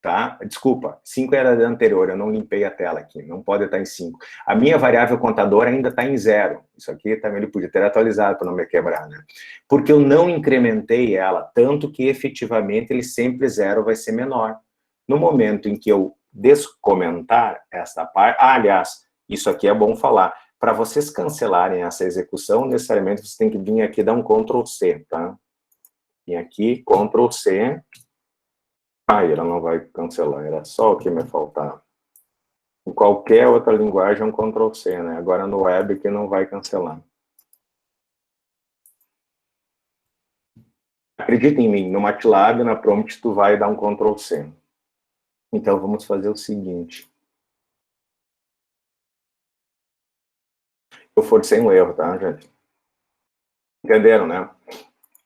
Tá? Desculpa, 5 era da anterior, eu não limpei a tela aqui, não pode estar em 5. A minha variável contador ainda está em 0. Isso aqui também ele podia ter atualizado para não me quebrar, né? Porque eu não incrementei ela, tanto que efetivamente ele sempre 0 vai ser menor. No momento em que eu descomentar esta parte... Ah, aliás, isso aqui é bom falar. Para vocês cancelarem essa execução, necessariamente você tem que vir aqui e dar um Ctrl C, tá? Vim aqui, Ctrl C... ela não vai cancelar, era só o que me faltava. Em qualquer outra linguagem é um Ctrl C, né? Agora no web que não vai cancelar. Acredita em mim, no MATLAB, na prompt, tu vai dar um Ctrl C. Então vamos fazer o seguinte. Eu forcei um erro, tá, gente? Entenderam, né?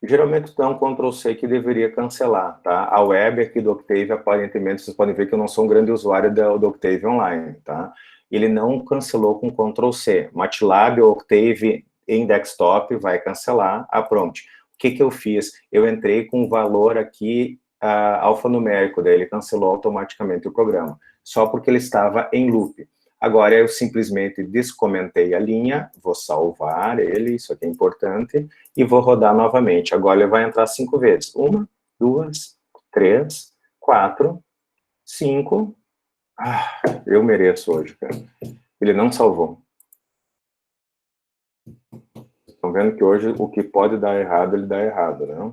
Geralmente dá um Ctrl C que deveria cancelar, tá? A web aqui do Octave, aparentemente, vocês podem ver que eu não sou um grande usuário do Octave Online, tá? Ele não cancelou com Ctrl C. MATLAB ou Octave em desktop vai cancelar a prompt. O que que eu fiz? Eu entrei com um valor aqui alfanumérico, daí ele cancelou automaticamente o programa, só porque ele estava em loop. Agora eu simplesmente descomentei a linha, vou salvar ele, isso aqui é importante, e vou rodar novamente. Agora ele vai entrar 5 vezes. 1, 2, 3, 4, 5. Ah, eu mereço hoje, cara. Ele não salvou. Estão vendo que hoje o que pode dar errado, ele dá errado, né?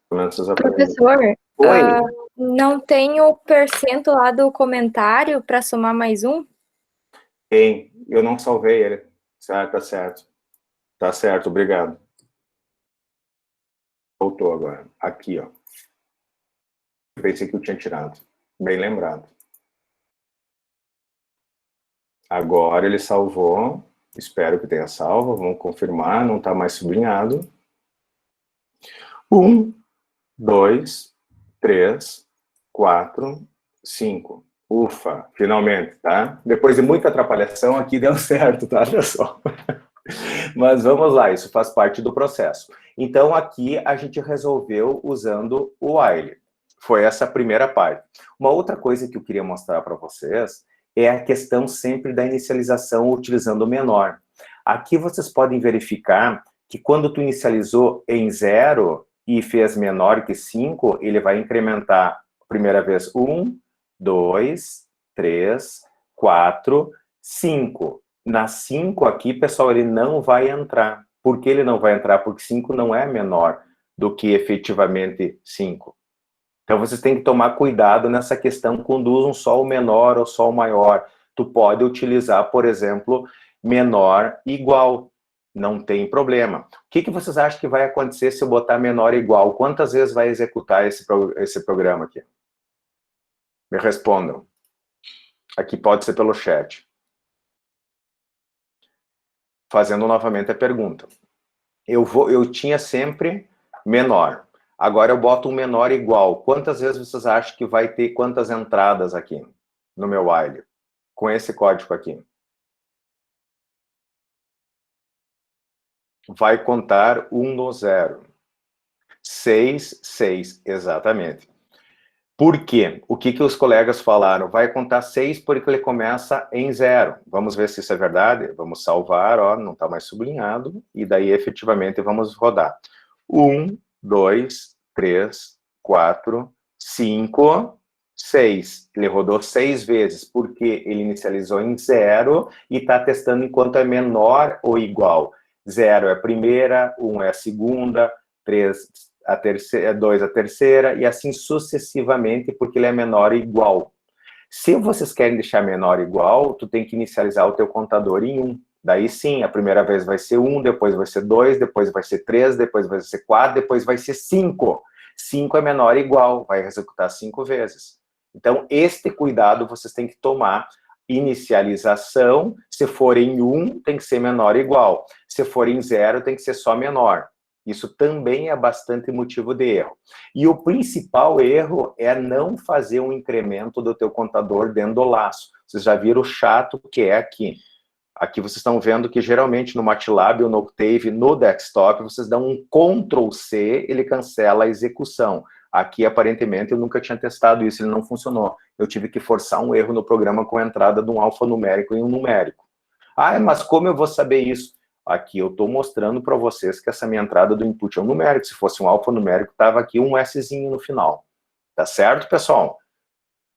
Pelo menos vocês aprendem. Professor, Oi. não tem o percento lá do comentário para somar mais um? Tem. Eu não salvei ele. Ah, tá certo. Tá certo, obrigado. Voltou agora. Aqui, ó. Eu pensei que eu tinha tirado. Bem lembrado. Agora ele salvou. Espero que tenha salvo. Vamos confirmar. Não está mais sublinhado. 1, 2, 3, 4, 5. Ufa, finalmente, tá? Depois de muita atrapalhação, aqui deu certo, tá, pessoal? Mas vamos lá, isso faz parte do processo. Então, aqui a gente resolveu usando o while. Foi essa a primeira parte. Uma outra coisa que eu queria mostrar para vocês é a questão sempre da inicialização utilizando o menor. Aqui vocês podem verificar que quando tu inicializou em 0 e fez menor que 5, ele vai incrementar, primeira vez, 1, 2, 3, 4, 5. Na 5 aqui, pessoal, ele não vai entrar. Por que ele não vai entrar? Porque 5 não é menor do que efetivamente 5. Então, vocês têm que tomar cuidado nessa questão quando usam só o menor ou só o maior. Tu pode utilizar, por exemplo, menor igual. Não tem problema. O que vocês acham que vai acontecer se eu botar menor igual? Quantas vezes vai executar esse programa aqui? Me respondam. Aqui pode ser pelo chat. Fazendo novamente a pergunta. Eu tinha sempre menor. Agora eu boto um menor igual. Quantas vezes vocês acham que vai ter quantas entradas aqui no meu while? Com esse código aqui. Vai contar 1 no 0. 6, 6, exatamente. Por quê? O que os colegas falaram? Vai contar 6 porque ele começa em 0. Vamos ver se isso é verdade? Vamos salvar, ó, não está mais sublinhado, e daí efetivamente vamos rodar. 1, 2, 3, 4, 5, 6. Ele rodou 6 vezes, porque ele inicializou em 0 e está testando enquanto é menor ou igual. 0 é a primeira, 1 é a segunda, 3 a terceira, 2 a terceira, e assim sucessivamente, porque ele é menor ou igual. Se vocês querem deixar menor ou igual, tu tem que inicializar o teu contador em 1. Daí sim, a primeira vez vai ser 1, depois vai ser 2, depois vai ser 3, depois vai ser 4, depois vai ser 5. 5 é menor ou igual, vai executar 5 vezes. Então, este cuidado vocês têm que tomar. Inicialização, se for em 1, tem que ser menor ou igual. Se for em 0, tem que ser só menor. Isso também é bastante motivo de erro. E o principal erro é não fazer um incremento do teu contador dentro do laço. Vocês já viram o chato que é aqui. Aqui vocês estão vendo que geralmente no MATLAB ou no Octave, no desktop, vocês dão um Ctrl+C, ele cancela a execução. Aqui, aparentemente, eu nunca tinha testado isso, ele não funcionou. Eu tive que forçar um erro no programa com a entrada de um alfanumérico em um numérico. Ah, mas como eu vou saber isso? Aqui eu estou mostrando para vocês que essa minha entrada do input é um numérico. Se fosse um alfanumérico, estava aqui um Szinho no final. Tá certo, pessoal?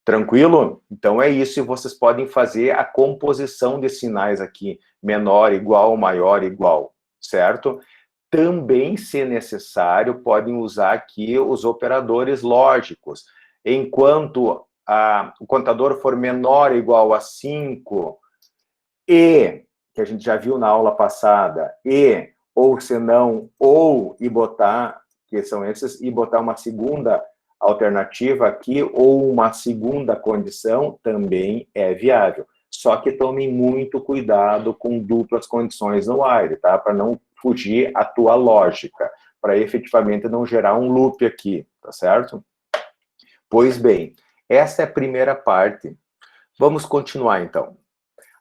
Tranquilo? Então é isso, e vocês podem fazer a composição de sinais aqui, menor, igual, maior, igual, certo? Também, se necessário, podem usar aqui os operadores lógicos. Enquanto o contador for menor ou igual a 5, e, que a gente já viu na aula passada, e, ou senão, ou, e botar, que são esses, e botar uma segunda alternativa aqui, ou uma segunda condição, também é viável. Só que tomem muito cuidado com duplas condições no while, tá? Para não fugir a tua lógica, para efetivamente não gerar um loop aqui, tá certo? Pois bem, essa é a primeira parte. Vamos continuar, então.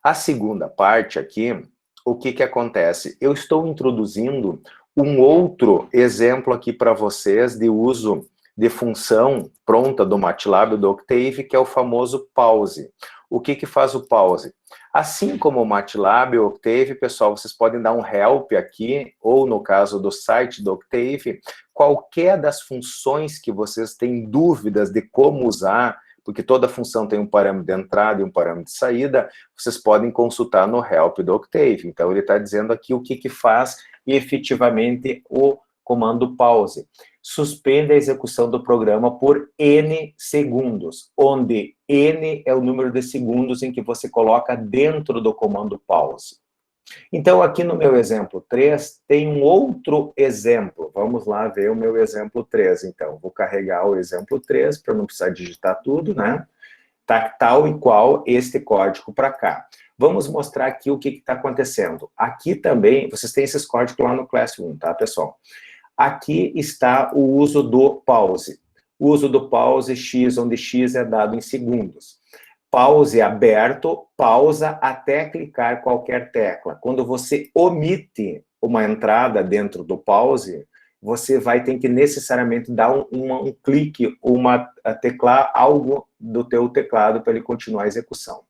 A segunda parte aqui, o que acontece? Eu estou introduzindo um outro exemplo aqui para vocês de uso de função pronta do MATLAB do Octave, que é o famoso pause. O que faz o pause? Assim como o MATLAB e o Octave, pessoal, vocês podem dar um help aqui, ou no caso do site do Octave, qualquer das funções que vocês têm dúvidas de como usar, porque toda função tem um parâmetro de entrada e um parâmetro de saída, vocês podem consultar no help do Octave. Então, ele está dizendo aqui o que faz efetivamente o comando pause. Suspende a execução do programa por N segundos, onde N é o número de segundos em que você coloca dentro do comando pause. Então, aqui no meu exemplo 3, tem um outro exemplo. Vamos lá ver o meu exemplo 3, então. Vou carregar o exemplo 3, para não precisar digitar tudo, né? Tá tal e qual este código para cá. Vamos mostrar aqui o que está acontecendo. Aqui também, vocês têm esses códigos lá no Classroom, tá, pessoal? Aqui está o uso do pause. O uso do pause x, onde x é dado em segundos. Pause aberto, pausa até clicar qualquer tecla. Quando você omite uma entrada dentro do pause, você vai ter que necessariamente dar um clique, teclar algo do teu teclado para ele continuar a execução.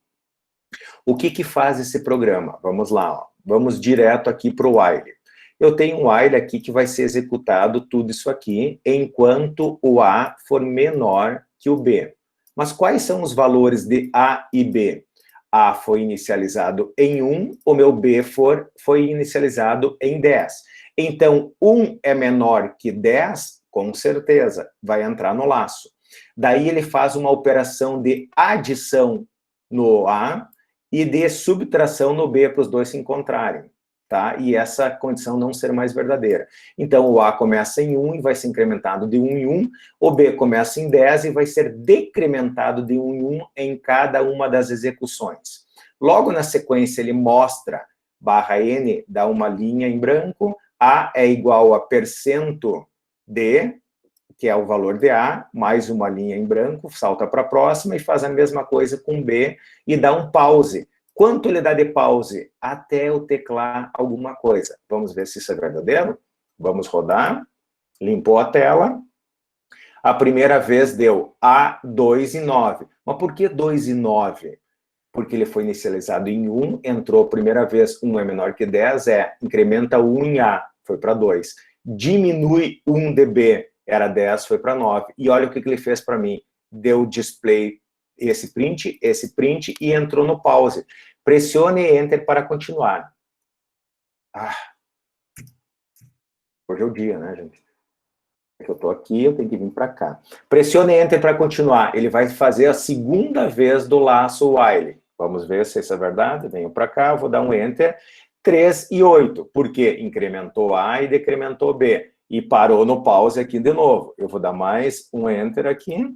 O que faz esse programa? Vamos lá, ó. Vamos direto aqui para o while. Eu tenho um while aqui que vai ser executado tudo isso aqui, enquanto o A for menor que o B. Mas quais são os valores de A e B? A foi inicializado em 1, o meu B foi inicializado em 10. Então, 1 é menor que 10, com certeza, vai entrar no laço. Daí ele faz uma operação de adição no A e de subtração no B para os dois se encontrarem. Tá? E essa condição não ser mais verdadeira. Então, o A começa em 1 e vai ser incrementado de 1 em 1, o B começa em 10 e vai ser decrementado de 1 em 1 em cada uma das execuções. Logo na sequência, ele mostra /n, dá uma linha em branco, A é igual a %d, que é o valor de A, mais uma linha em branco, salta para a próxima e faz a mesma coisa com B e dá um pause. Quanto ele dá de pause? Até eu teclar alguma coisa. Vamos ver se isso é verdadeiro? Vamos rodar. Limpou a tela. A primeira vez deu A, 2 e 9. Mas por que 2 e 9? Porque ele foi inicializado em 1, entrou a primeira vez, 1 é menor que 10, incrementa 1 em A, foi para 2. Diminui 1 dB, era 10, foi para 9. E olha o que ele fez para mim. Deu display, esse print, e entrou no pause. Pressione Enter para continuar. Hoje é o dia, né, gente? Eu estou aqui, eu tenho que vir para cá. Pressione Enter para continuar. Ele vai fazer a segunda vez do laço while. Vamos ver se isso é verdade. Venho para cá, vou dar um Enter. 3 e 8. Por quê? Incrementou A e decrementou B. E parou no pause aqui de novo. Eu vou dar mais um Enter aqui.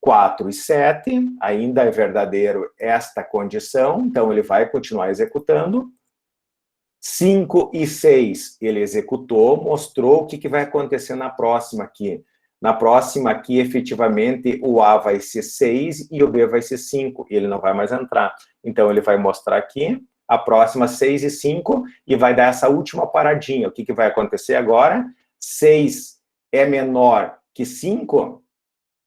4 e 7. Ainda é verdadeiro esta condição. Então, ele vai continuar executando. 5 e 6, ele executou, mostrou o que vai acontecer na próxima aqui. Na próxima aqui, efetivamente, o A vai ser 6 e o B vai ser 5. Ele não vai mais entrar. Então, ele vai mostrar aqui, a próxima 6 e 5, e vai dar essa última paradinha. O que vai acontecer agora? 6 é menor que 5?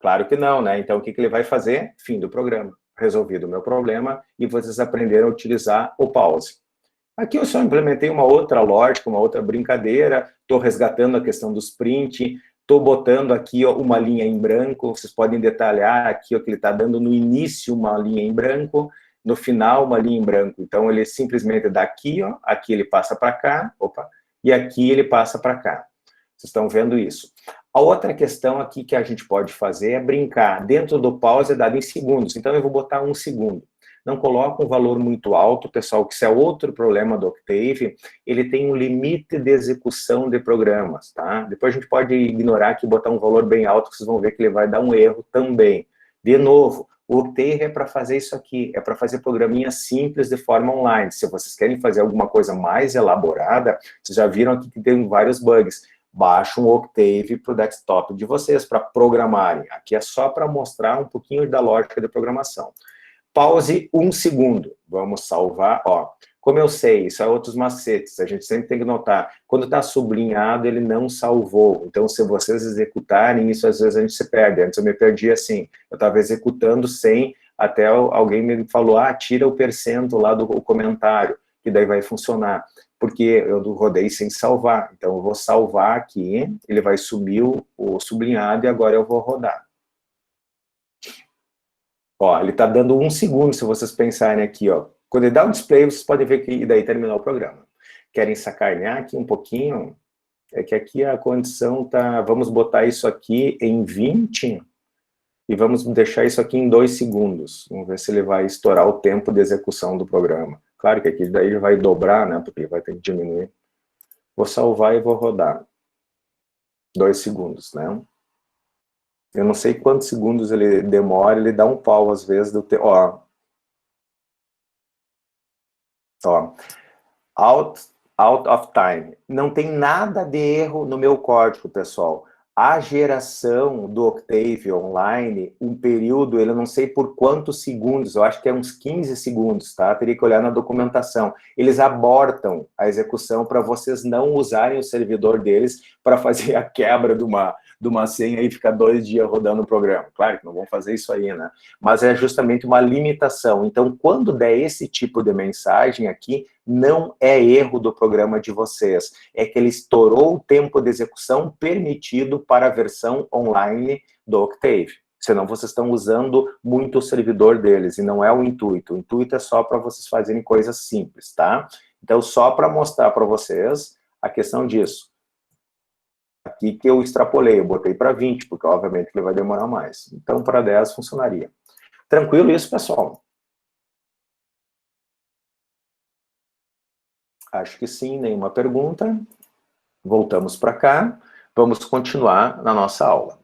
Claro que não, né? Então, o que ele vai fazer? Fim do programa. Resolvido o meu problema, e vocês aprenderam a utilizar o pause. Aqui eu só implementei uma outra lógica, uma outra brincadeira, estou resgatando a questão dos print, estou botando aqui ó, uma linha em branco, vocês podem detalhar aqui ó, que ele está dando no início uma linha em branco, no final uma linha em branco. Então ele simplesmente daqui, ó, aqui ele passa para cá, e aqui ele passa para cá. Vocês estão vendo isso. A outra questão aqui que a gente pode fazer é brincar. Dentro do pause é dado em segundos, então eu vou botar 1 segundo. Não coloca um valor muito alto, pessoal, que isso é outro problema do Octave, ele tem um limite de execução de programas, tá? Depois a gente pode ignorar aqui e botar um valor bem alto, que vocês vão ver que ele vai dar um erro também. De novo, o Octave é para fazer isso aqui, é para fazer programinhas simples de forma online. Se vocês querem fazer alguma coisa mais elaborada, vocês já viram aqui que tem vários bugs. Baixa um Octave para o desktop de vocês, para programarem. Aqui é só para mostrar um pouquinho da lógica de programação. Pause 1 segundo. Vamos salvar, ó. Como eu sei, isso é outros macetes, a gente sempre tem que notar. Quando está sublinhado, ele não salvou. Então, se vocês executarem, isso às vezes a gente se perde. Antes eu me perdi assim. Eu estava executando sem, até alguém me falou, tira o % lá do comentário, que daí vai funcionar. Porque eu rodei sem salvar. Então, eu vou salvar aqui, ele vai subir o sublinhado e agora eu vou rodar. Ó, ele está dando 1 segundo, se vocês pensarem aqui, ó. Quando ele dá o display, vocês podem ver que daí terminou o programa. Querem sacanear aqui um pouquinho? É que aqui a condição tá... Vamos botar isso aqui em 20 e vamos deixar isso aqui em 2 segundos. Vamos ver se ele vai estourar o tempo de execução do programa. Claro que aqui daí ele vai dobrar, né? Porque vai ter que diminuir. Vou salvar e vou rodar. 2 segundos, né? Eu não sei quantos segundos ele demora, ele dá um pau às vezes do tempo. Ó, out of time. Não tem nada de erro no meu código, pessoal. A geração do Octave online, um período, ele não sei por quantos segundos, eu acho que é uns 15 segundos, tá? Teria que olhar na documentação. Eles abortam a execução para vocês não usarem o servidor deles para fazer a quebra de uma senha e ficar 2 dias rodando o programa. Claro que não vão fazer isso aí, né? Mas é justamente uma limitação. Então, quando der esse tipo de mensagem aqui, não é erro do programa de vocês. É que ele estourou o tempo de execução permitido para a versão online do Octave. Senão vocês estão usando muito o servidor deles, e não é o intuito. O intuito é só para vocês fazerem coisas simples, tá? Então, só para mostrar para vocês a questão disso. Aqui que eu extrapolei, eu botei para 20, porque obviamente ele vai demorar mais. Então, para 10 funcionaria. Tranquilo isso, pessoal? Acho que sim, nenhuma pergunta. Voltamos para cá. Vamos continuar na nossa aula.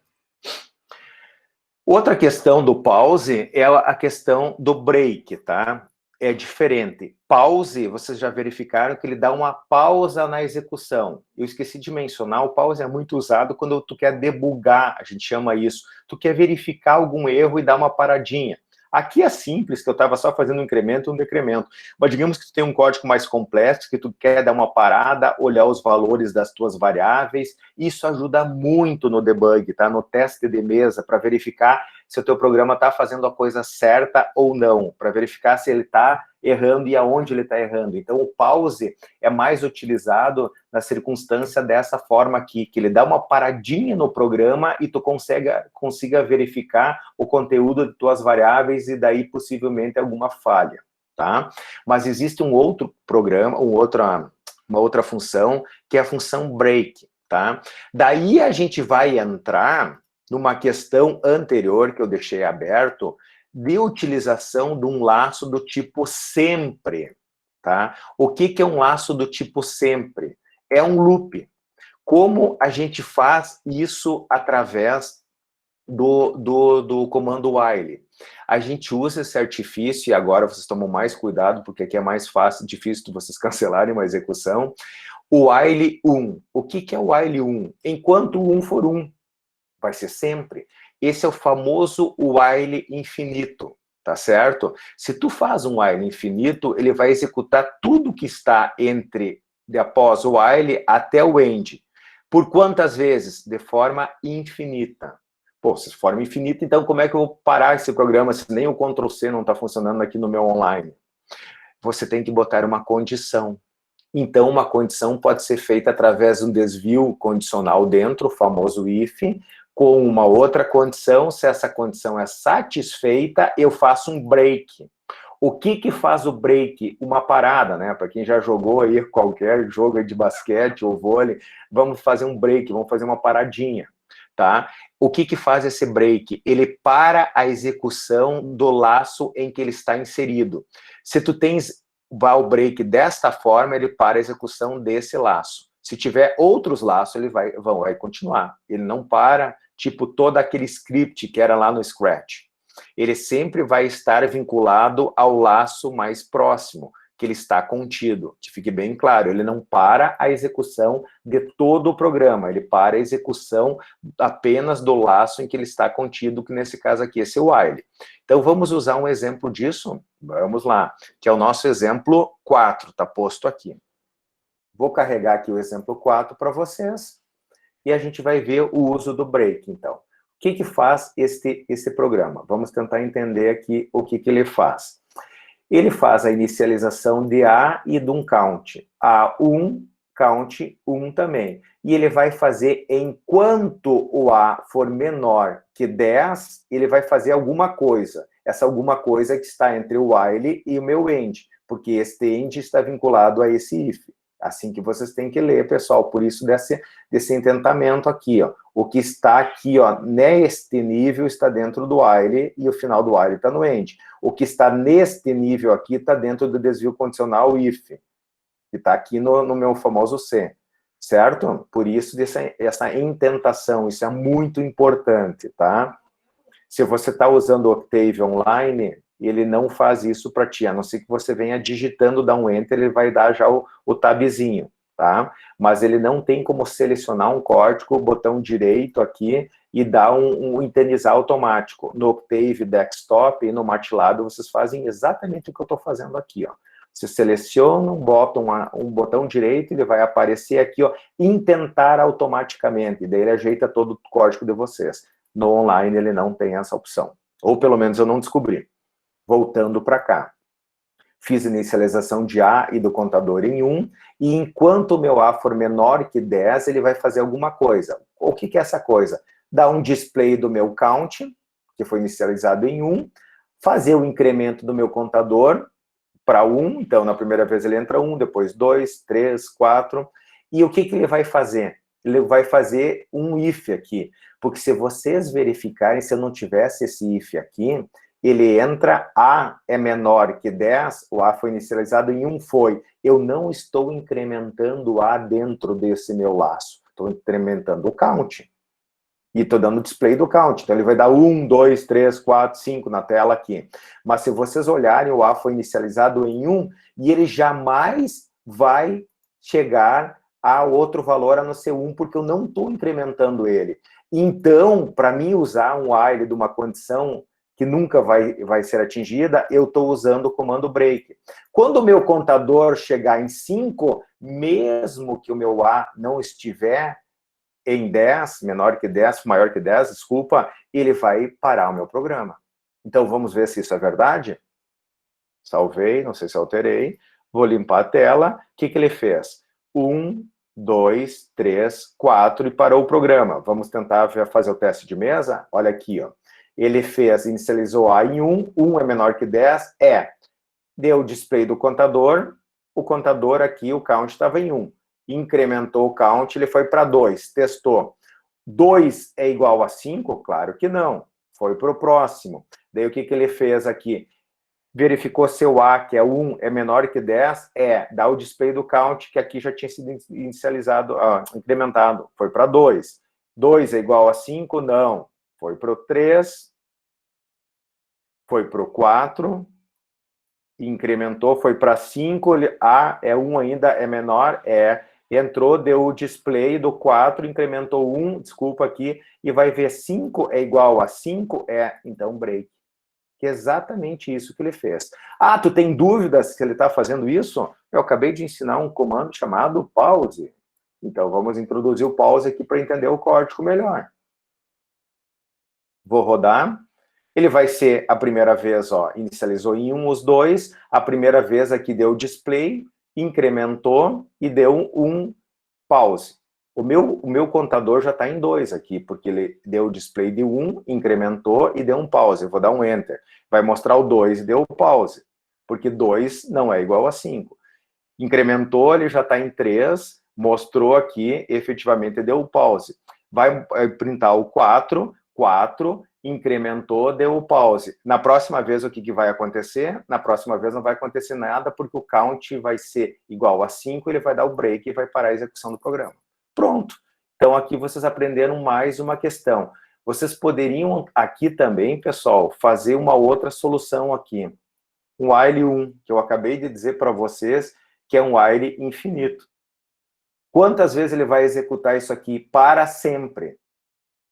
Outra questão do pause é a questão do break, tá? É diferente. Pause, vocês já verificaram que ele dá uma pausa na execução. Eu esqueci de mencionar, o pause é muito usado quando tu quer debugar, a gente chama isso. Tu quer verificar algum erro e dar uma paradinha. Aqui é simples, que eu estava só fazendo um incremento e um decremento. Mas digamos que tu tem um código mais complexo, que tu quer dar uma parada, olhar os valores das tuas variáveis. Isso ajuda muito no debug, tá? No teste de mesa, para verificar se o teu programa está fazendo a coisa certa ou não, para verificar se ele está errando e aonde ele está errando. Então, o pause é mais utilizado na circunstância dessa forma aqui, que ele dá uma paradinha no programa e tu consiga verificar o conteúdo de tuas variáveis e daí possivelmente alguma falha, tá? Mas existe um outro programa, uma outra função, que é a função break, tá? Daí a gente vai entrar numa questão anterior que eu deixei aberto, de utilização de um laço do tipo sempre, tá? O que é um laço do tipo sempre? É um loop. Como a gente faz isso através do comando while? A gente usa esse artifício, e agora vocês tomam mais cuidado, porque aqui é mais fácil, difícil de vocês cancelarem uma execução. O while 1. O que é o while 1? Enquanto o 1 for 1, vai ser sempre. Esse é o famoso while infinito, tá certo? Se tu faz um while infinito, ele vai executar tudo que está após o while até o end. Por quantas vezes? De forma infinita. Pô, se forma infinita, então como é que eu vou parar esse programa se nem o Ctrl+C não está funcionando aqui no meu online? Você tem que botar uma condição. Então, uma condição pode ser feita através de um desvio condicional dentro, o famoso if, com uma outra condição. Se essa condição é satisfeita, eu faço um break. O que faz o break? Uma parada, né? Para quem já jogou aí qualquer jogo de basquete ou vôlei, vamos fazer um break, vamos fazer uma paradinha, tá? O que faz esse break? Ele para a execução do laço em que ele está inserido. Se tu tens o break desta forma, ele para a execução desse laço. Se tiver outros laços, ele vai continuar. Ele não para, tipo, todo aquele script que era lá no Scratch. Ele sempre vai estar vinculado ao laço mais próximo, que ele está contido. Que fique bem claro, ele não para a execução de todo o programa, ele para a execução apenas do laço em que ele está contido, que nesse caso aqui, esse é o while. Então, vamos usar um exemplo disso? Vamos lá, que é o nosso exemplo 4, está posto aqui. Vou carregar aqui o exemplo 4 para vocês, e a gente vai ver o uso do break, então. O que faz esse programa? Vamos tentar entender aqui o que ele faz. Ele faz a inicialização de A e de um count. A1, count 1 também. E ele vai fazer, enquanto o A for menor que 10, ele vai fazer alguma coisa. Essa alguma coisa que está entre o while e o meu end, porque este end está vinculado a esse if. Assim que vocês têm que ler, pessoal, por isso desse intentamento aqui, ó. O que está aqui, ó, neste nível está dentro do while e o final do while está no end. O que está neste nível aqui está dentro do desvio condicional if, que está aqui no meu famoso C, certo? Por isso essa intentação, isso é muito importante, tá? Se você está usando o Octave Online, ele não faz isso para ti, a não ser que você venha digitando, dá um Enter, ele vai dar já o tabzinho, tá? Mas ele não tem como selecionar um código, botão direito aqui, e dar um internizar automático. No Octave Desktop e no MATLAB, vocês fazem exatamente o que eu estou fazendo aqui, ó. Vocês selecionam, botam um botão direito, ele vai aparecer aqui, ó, intentar automaticamente, e daí ele ajeita todo o código de vocês. No online ele não tem essa opção, ou pelo menos eu não descobri. Voltando para cá. Fiz inicialização de A e do contador em 1, e enquanto o meu A for menor que 10, ele vai fazer alguma coisa. O que é essa coisa? Dar um display do meu count, que foi inicializado em 1, fazer o incremento do meu contador para 1, então na primeira vez ele entra 1, depois 2, 3, 4, e o que ele vai fazer? Ele vai fazer um if aqui, porque se vocês verificarem, se eu não tivesse esse if aqui, ele entra, A é menor que 10, o A foi inicializado em 1, foi. Eu não estou incrementando A dentro desse meu laço, estou incrementando o count. E estou dando o display do count, então ele vai dar 1, 2, 3, 4, 5 na tela aqui. Mas se vocês olharem, o A foi inicializado em 1, e ele jamais vai chegar a outro valor a não ser 1, porque eu não estou incrementando ele. Então, para mim usar um while de uma condição que nunca vai ser atingida, eu estou usando o comando break. Quando o meu contador chegar em 5, mesmo que o meu A não estiver em 10, menor que 10, maior que 10, desculpa, ele vai parar o meu programa. Então, vamos ver se isso é verdade? Salvei, não sei se alterei. Vou limpar a tela. O que ele fez? 1, 2, 3, 4 e parou o programa. Vamos tentar fazer o teste de mesa? Olha aqui, ó. Ele inicializou A em 1, 1 é menor que 10, deu o display do contador, o contador aqui, o count estava em 1. Incrementou o count, ele foi para 2, testou. 2 é igual a 5? Claro que não. Foi para o próximo. Daí o que ele fez aqui? Verificou se o A, que é 1, é menor que 10? Dá o display do count, que aqui já tinha sido inicializado, incrementado. Foi para 2. 2 é igual a 5? Não. Foi para o 3. Foi para o 4. Incrementou, foi para 5. A é 1 ainda, é menor? Entrou, deu o display do 4, incrementou 1, desculpa aqui, e vai ver 5 é igual a 5? Então break. Que é exatamente isso que ele fez. Tu tem dúvidas se ele está fazendo isso? Eu acabei de ensinar um comando chamado pause. Então, vamos introduzir o pause aqui para entender o código melhor. Vou rodar. Ele vai ser, a primeira vez, inicializou em 1 os dois, a primeira vez aqui deu display, incrementou e deu um pause. O meu contador já está em 2 aqui, porque ele deu o display de 1, incrementou e deu um pause. Eu vou dar um enter. Vai mostrar o 2 e deu o pause, porque 2 não é igual a 5. Incrementou, ele já está em 3, mostrou aqui, efetivamente deu o pause. Vai printar o 4, incrementou, deu o pause. Na próxima vez, o que vai acontecer? Na próxima vez não vai acontecer nada, porque o count vai ser igual a 5, ele vai dar o break e vai parar a execução do programa. Pronto. Então, aqui vocês aprenderam mais uma questão. Vocês poderiam aqui também, pessoal, fazer uma outra solução aqui. Um while 1, que eu acabei de dizer para vocês, que é um while infinito. Quantas vezes ele vai executar isso aqui? Para sempre.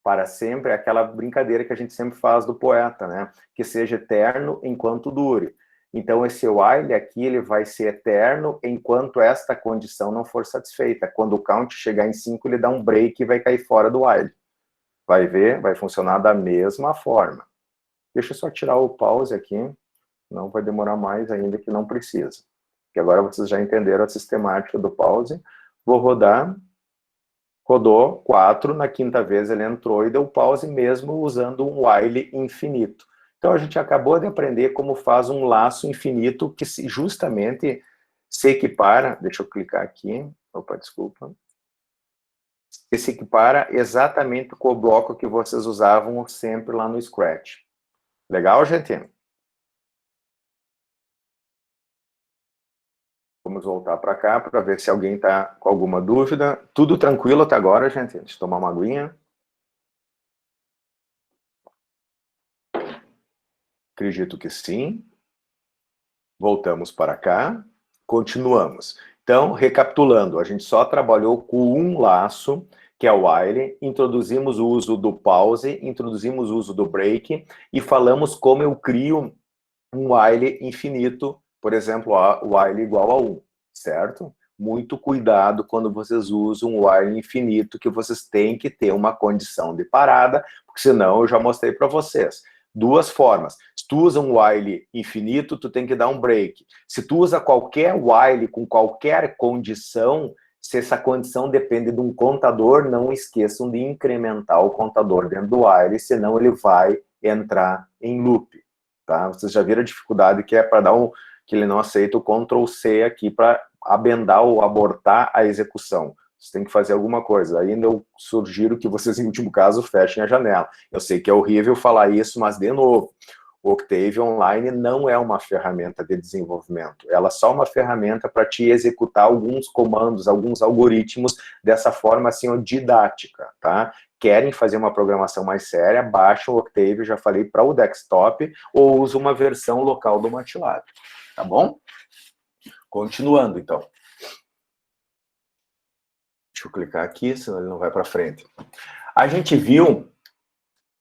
Para sempre é aquela brincadeira que a gente sempre faz do poeta, né? Que seja eterno enquanto dure. Então, esse while aqui, ele vai ser eterno enquanto esta condição não for satisfeita. Quando o count chegar em 5, ele dá um break e vai cair fora do while. Vai ver? Vai funcionar da mesma forma. Deixa eu só tirar o pause aqui. Não vai demorar mais ainda, que não precisa. Porque agora vocês já entenderam a sistemática do pause. Vou rodar. Rodou 4, na quinta vez ele entrou e deu pause mesmo usando um while infinito. Então a gente acabou de aprender como faz um laço infinito que justamente se equipara, deixa eu clicar aqui, opa, desculpa, que se equipara exatamente com o bloco que vocês usavam sempre lá no Scratch. Legal, gente? Vamos voltar para cá para ver se alguém está com alguma dúvida. Tudo tranquilo até agora, gente? Deixa eu tomar uma aguinha. Acredito que sim. Voltamos para cá. Continuamos. Então, recapitulando, a gente só trabalhou com um laço, que é o while, introduzimos o uso do pause, introduzimos o uso do break e falamos como eu crio um while infinito, por exemplo, o while igual a 1, certo? Muito cuidado quando vocês usam um while infinito, que vocês têm que ter uma condição de parada, porque senão eu já mostrei para vocês. Duas formas. Se tu usa um while infinito, tu tem que dar um break. Se tu usa qualquer while com qualquer condição, se essa condição depende de um contador, não esqueçam de incrementar o contador dentro do while, senão ele vai entrar em loop. Tá? Vocês já viram a dificuldade que é para dar que ele não aceita o Ctrl+C aqui para abendar ou abortar a execução. Você tem que fazer alguma coisa. Ainda eu sugiro que vocês, em último caso, fechem a janela. Eu sei que é horrível falar isso, mas, de novo, o Octave Online não é uma ferramenta de desenvolvimento. Ela é só uma ferramenta para te executar alguns comandos, alguns algoritmos dessa forma, assim, didática, tá? Querem fazer uma programação mais séria, baixam o Octave, já falei, para o desktop, ou usam uma versão local do MATLAB, tá bom? Continuando, então. Deixa eu clicar aqui, senão ele não vai para frente. A gente viu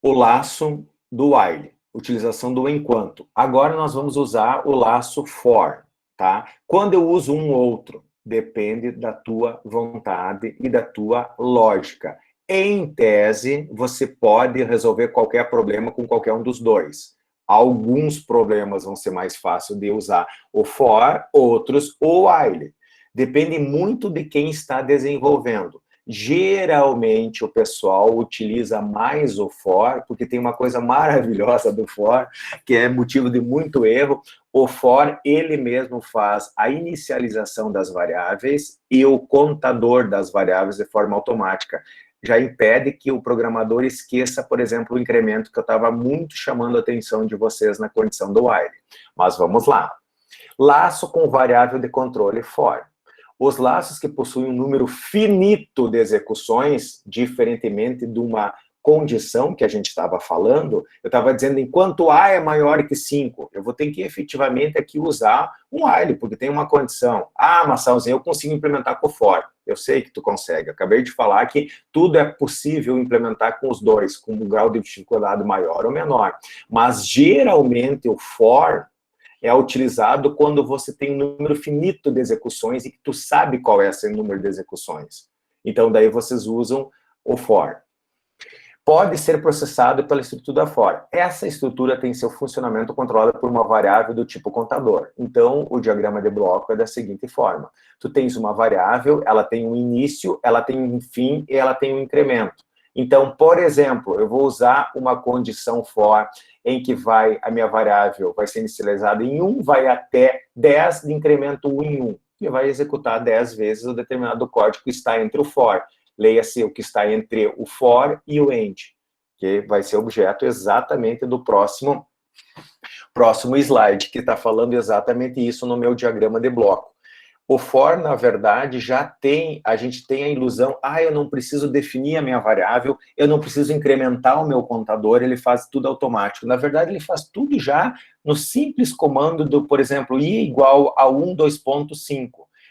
o laço do while, utilização do enquanto. Agora nós vamos usar o laço for, tá? Quando eu uso um ou outro, depende da tua vontade e da tua lógica. Em tese, você pode resolver qualquer problema com qualquer um dos dois. Alguns problemas vão ser mais fáceis de usar o for, outros o while. Depende muito de quem está desenvolvendo. Geralmente o pessoal utiliza mais o for, porque tem uma coisa maravilhosa do for, que é motivo de muito erro. O for, ele mesmo faz a inicialização das variáveis e o contador das variáveis de forma automática. Já impede que o programador esqueça, por exemplo, o incremento que eu estava muito chamando a atenção de vocês na condição do while. Mas vamos lá. Laço com variável de controle for. Os laços que possuem um número finito de execuções, diferentemente de uma condição que a gente estava falando, eu estava dizendo, enquanto A é maior que 5, eu vou ter que efetivamente aqui usar um while, porque tem uma condição. Ah, Massalzinho, eu consigo implementar com o for. Eu sei que tu consegue. Eu acabei de falar que tudo é possível implementar com os dois, com um grau de dificuldade maior ou menor. Mas, geralmente, o for é utilizado quando você tem um número finito de execuções e que tu sabe qual é esse número de execuções. Então, daí vocês usam o for. Pode ser processado pela estrutura for. Essa estrutura tem seu funcionamento controlado por uma variável do tipo contador. Então, o diagrama de bloco é da seguinte forma. Tu tens uma variável, ela tem um início, ela tem um fim e ela tem um incremento. Então, por exemplo, eu vou usar uma condição for em que a minha variável vai ser inicializada em 1, vai até 10, de incremento 1 em 1. E vai executar 10 vezes o determinado código que está entre o for. Leia-se o que está entre o for e o end, que vai ser objeto exatamente do próximo slide, que está falando exatamente isso no meu diagrama de bloco. O for, na verdade, a gente tem a ilusão, eu não preciso definir a minha variável, eu não preciso incrementar o meu contador, ele faz tudo automático. Na verdade, ele faz tudo já no simples comando do, por exemplo, i igual a 1, 2.5.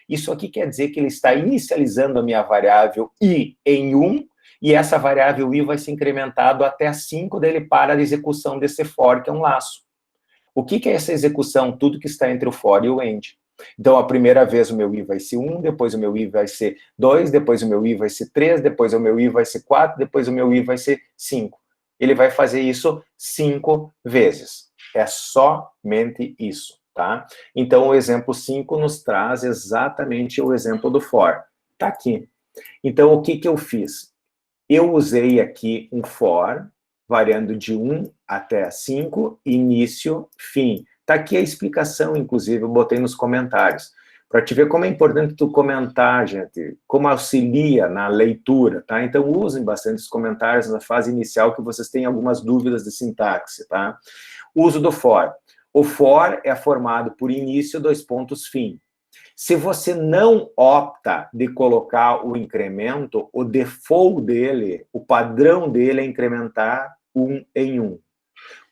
Isso aqui quer dizer que ele está inicializando a minha variável i em 1, e essa variável i vai ser incrementado até 5, daí ele para a execução desse for, que é um laço. O que é essa execução? Tudo que está entre o for e o end. Então, a primeira vez o meu i vai ser 1, depois o meu i vai ser 2, depois o meu i vai ser 3, depois o meu i vai ser 4, depois o meu i vai ser 5. Ele vai fazer isso 5 vezes. É somente isso, tá? Então, o exemplo 5 nos traz exatamente o exemplo do for. Tá aqui. Então, o que eu fiz? Eu usei aqui um for, variando de 1 até 5, início, fim. Tá aqui a explicação, inclusive, eu botei nos comentários. Para te ver como é importante tu comentar, gente, como auxilia na leitura, tá? Então, usem bastante os comentários na fase inicial, que vocês têm algumas dúvidas de sintaxe, tá? Uso do for. O for é formado por início, 2 pontos, fim. Se você não opta de colocar o incremento, o default dele, o padrão dele é incrementar 1 em 1.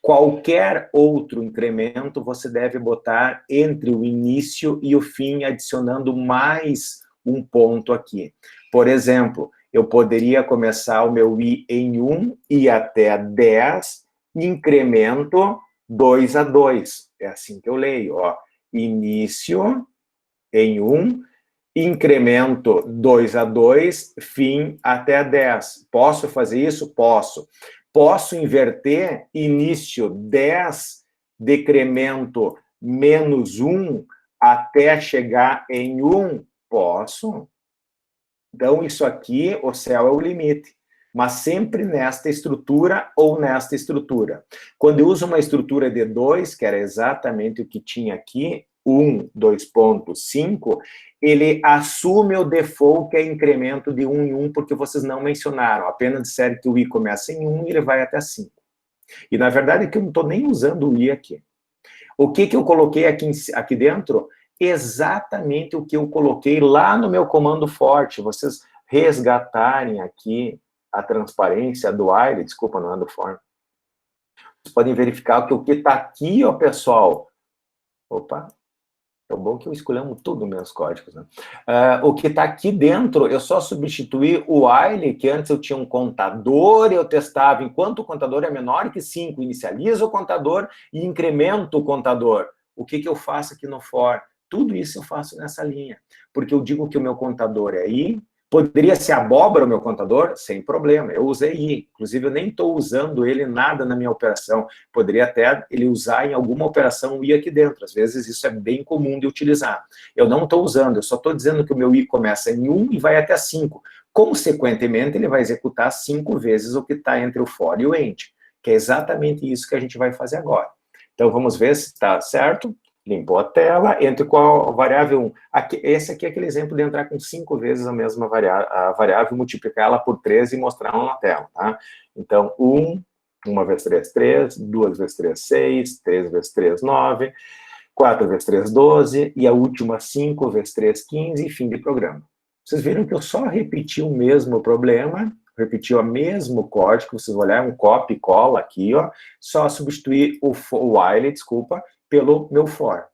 Qualquer outro incremento você deve botar entre o início e o fim, adicionando mais um ponto aqui. Por exemplo, eu poderia começar o meu i em 1 e até 10, incremento 2 a 2. É assim que eu leio, ó. Início em 1, incremento 2 a 2, fim até 10. Posso fazer isso? Posso. Posso inverter início 10, decremento menos 1, até chegar em 1? Posso. Então, isso aqui, o céu é o limite. Mas sempre nesta estrutura ou nesta estrutura. Quando eu uso uma estrutura de 2, que era exatamente o que tinha aqui, 1, 2.5, ele assume o default, que é incremento de 1 em 1, porque vocês não mencionaram. Apenas disseram que o i começa em 1 e ele vai até 5. E, na verdade, é que eu não estou nem usando o i aqui. O que eu coloquei aqui dentro? Exatamente o que eu coloquei lá no meu comando forte. Vocês resgatarem aqui a transparência do while, desculpa, não é do for. Vocês podem verificar que o que está aqui, ó, pessoal, opa, É bom que eu escolhemos tudo meus códigos, né? O que está aqui dentro, eu só substituí o while, que antes eu tinha um contador, eu testava, enquanto o contador é menor que 5, inicializo o contador e incremento o contador. O que eu faço aqui no for? Tudo isso eu faço nessa linha, porque eu digo que o meu contador é i. Poderia ser abóbora o meu contador? Sem problema, eu usei i. Inclusive, eu nem estou usando ele nada na minha operação. Poderia até ele usar em alguma operação o i aqui dentro. Às vezes, isso é bem comum de utilizar. Eu não estou usando, eu só estou dizendo que o meu i começa em 1 e vai até 5. Consequentemente, ele vai executar 5 vezes o que está entre o for e o end, que é exatamente isso que a gente vai fazer agora. Então, vamos ver se está certo. Limpou a tela, entre qual variável 1. Aqui, esse aqui é aquele exemplo de entrar com 5 vezes a mesma variável, multiplicar ela por 3 e mostrar ela na tela, tá? Então, 1 vezes 3, 3, 2 vezes 3, 6, 3 vezes 3, 9, 4 vezes 3, 12, e a última 5 vezes 3, 15, e fim de programa. Vocês viram que eu só repeti o mesmo problema, repeti o mesmo código, vocês vão olhar, um copy e cola aqui, ó, só substituir o while, pelo meu for,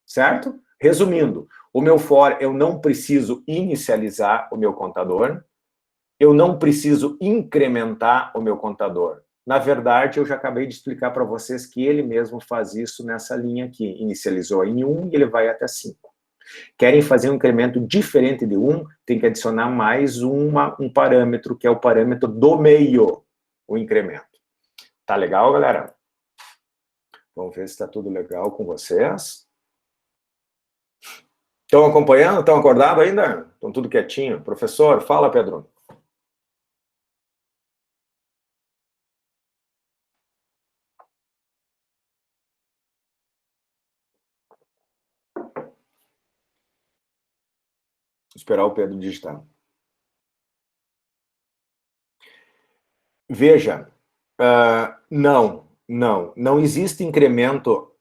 certo? Resumindo, o meu for, eu não preciso inicializar o meu contador, eu não preciso incrementar o meu contador. Na verdade, eu já acabei de explicar para vocês que ele mesmo faz isso nessa linha aqui. Inicializou em 1 e ele vai até 5. Querem fazer um incremento diferente de 1, tem que adicionar mais um parâmetro, que é o parâmetro do meio, o incremento. Tá legal, galera? Vamos ver se está tudo legal com vocês. Estão acompanhando? Estão acordados ainda? Estão tudo quietinho? Professor, fala, Pedro. Vou esperar o Pedro digitar. Veja, não existe incremento.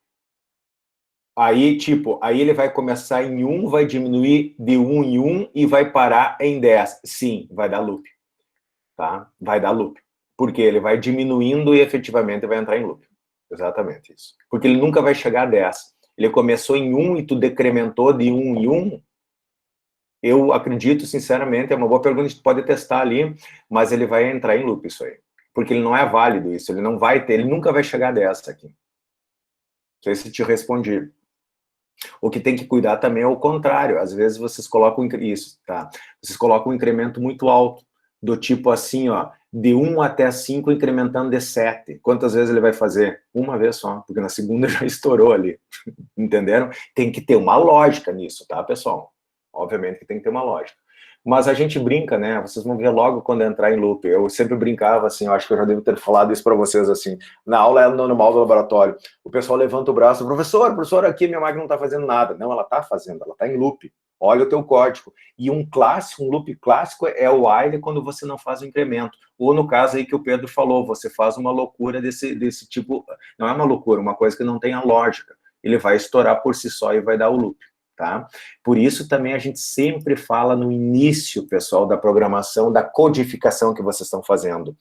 Aí, aí ele vai começar em 1, vai diminuir de 1 em 1 e vai parar em 10. Sim, vai dar loop. Tá? Vai dar loop. Porque ele vai diminuindo e efetivamente vai entrar em loop. Exatamente isso. Porque ele nunca vai chegar a 10. Ele começou em 1 e tu decrementou de 1 em 1. Eu acredito, sinceramente, é uma boa pergunta, a gente pode testar ali, mas ele vai entrar em loop isso aí. Porque ele não é válido isso, ele não vai ter, ele nunca vai chegar a 10 aqui. Não sei se te respondi. O que tem que cuidar também é o contrário. Às vezes vocês colocam isso, tá? Vocês colocam um incremento muito alto, do tipo assim, ó, de 1 até 5 incrementando de 7. Quantas vezes ele vai fazer? Uma vez só, porque na segunda já estourou ali. Entenderam? Tem que ter uma lógica nisso, tá, pessoal? Obviamente que tem que ter uma lógica. Mas a gente brinca, né? Vocês vão ver logo quando entrar em loop. Eu sempre brincava assim, eu acho que eu já devo ter falado isso para vocês assim. Na aula normal do laboratório, o pessoal levanta o braço, professor, aqui minha máquina não está fazendo nada. Não, ela está fazendo, ela está em loop. Olha o teu código. E um loop clássico é o while quando você não faz o incremento. Ou no caso aí que o Pedro falou, você faz uma loucura desse tipo. Não é uma loucura, uma coisa que não tem a lógica. Ele vai estourar por si só e vai dar o loop. Tá? Por isso também a gente sempre fala no início, pessoal, da programação, da codificação que vocês estão fazendo.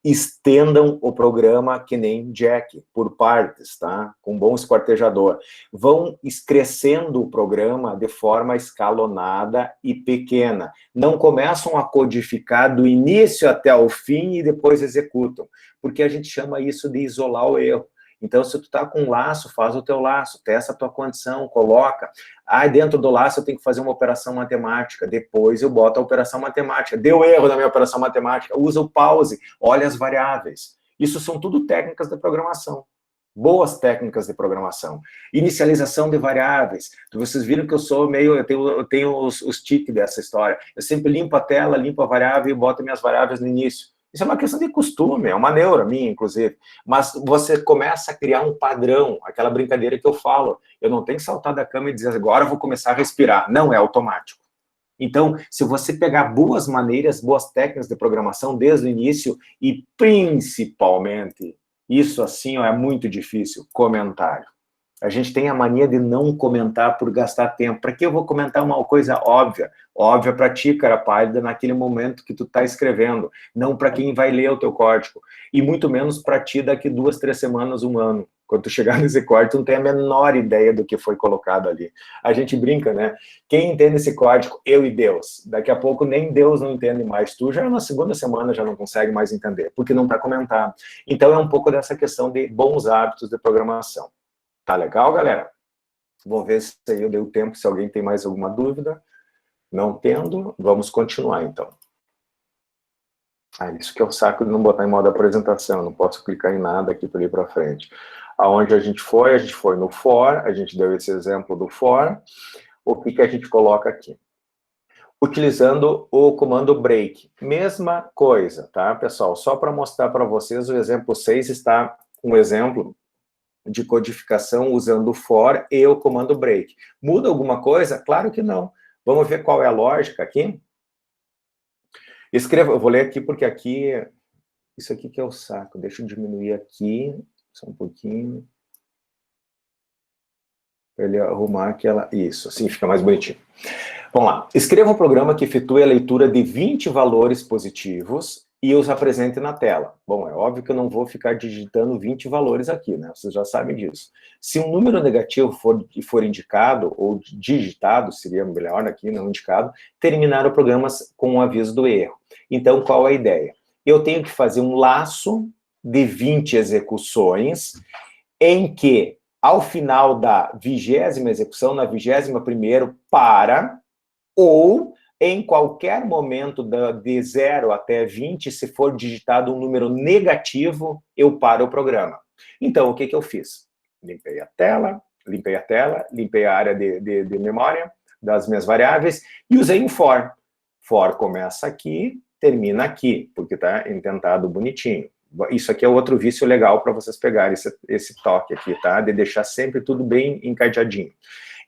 Estendam o programa que nem Jack, por partes, tá? Com um bom esquartejador. Vão crescendo o programa de forma escalonada e pequena. Não começam a codificar do início até o fim e depois executam, porque a gente chama isso de isolar o erro. Então, se tu tá com um laço, faz o teu laço, testa a tua condição, coloca. Dentro do laço eu tenho que fazer uma operação matemática, depois eu boto a operação matemática. Deu erro na minha operação matemática, usa o pause, olha as variáveis. Isso são tudo técnicas de programação. Boas técnicas de programação. Inicialização de variáveis. Vocês viram que eu sou meio... Eu tenho os tiques dessa história. Eu sempre limpo a tela, limpo a variável e boto minhas variáveis no início. Isso é uma questão de costume, é uma neura minha, inclusive. Mas você começa a criar um padrão, aquela brincadeira que eu falo. Eu não tenho que saltar da cama e dizer, agora eu vou começar a respirar. Não, é automático. Então, se você pegar boas maneiras, boas técnicas de programação desde o início, e principalmente, isso assim ó, é muito difícil, comentário. A gente tem a mania de não comentar por gastar tempo. Para que eu vou comentar uma coisa óbvia? Óbvia para ti, cara pálida, naquele momento que tu está escrevendo. Não para quem vai ler o teu código. E muito menos para ti daqui 2, 3 semanas, 1 ano. Quando tu chegar nesse código, tu não tem a menor ideia do que foi colocado ali. A gente brinca, né? Quem entende esse código? Eu e Deus. Daqui a pouco nem Deus não entende mais. Tu já na segunda semana já não consegue mais entender, porque não está comentado. Então é um pouco dessa questão de bons hábitos de programação. Tá legal, galera? Vamos ver se aí eu dei o tempo, se alguém tem mais alguma dúvida. Não tendo, vamos continuar, então. Isso que é o saco de não botar em modo apresentação, não posso clicar em nada aqui para ir para frente. Aonde a gente foi no for, a gente deu esse exemplo do for. O que a gente coloca aqui? Utilizando o comando break. Mesma coisa, tá, pessoal? Só para mostrar para vocês, o exemplo 6 está um exemplo de codificação usando o for e o comando break. Muda alguma coisa? Claro que não. Vamos ver qual é a lógica aqui? Escreva, eu vou ler aqui porque aqui, isso aqui que é o saco. Deixa eu diminuir aqui, só um pouquinho. Para ele arrumar aquela, isso, assim fica mais bonitinho. Vamos lá. Escreva um programa que efetue a leitura de 20 valores positivos e os apresente na tela. Bom, é óbvio que eu não vou ficar digitando 20 valores aqui, né? Vocês já sabem disso. Se um número negativo for indicado, ou digitado, seria melhor aqui, não indicado, terminar o programa com um aviso do erro. Então, qual é a ideia? Eu tenho que fazer um laço de 20 execuções em que, ao final da 20ª execução, na 21ª, para, ou em qualquer momento de 0 até 20, se for digitado um número negativo, eu paro o programa. Então, o que eu fiz? Limpei a tela, limpei a área de memória das minhas variáveis e usei um for. For começa aqui, termina aqui, porque está intentado bonitinho. Isso aqui é outro vício legal para vocês pegarem esse toque aqui, tá? De deixar sempre tudo bem encadeadinho.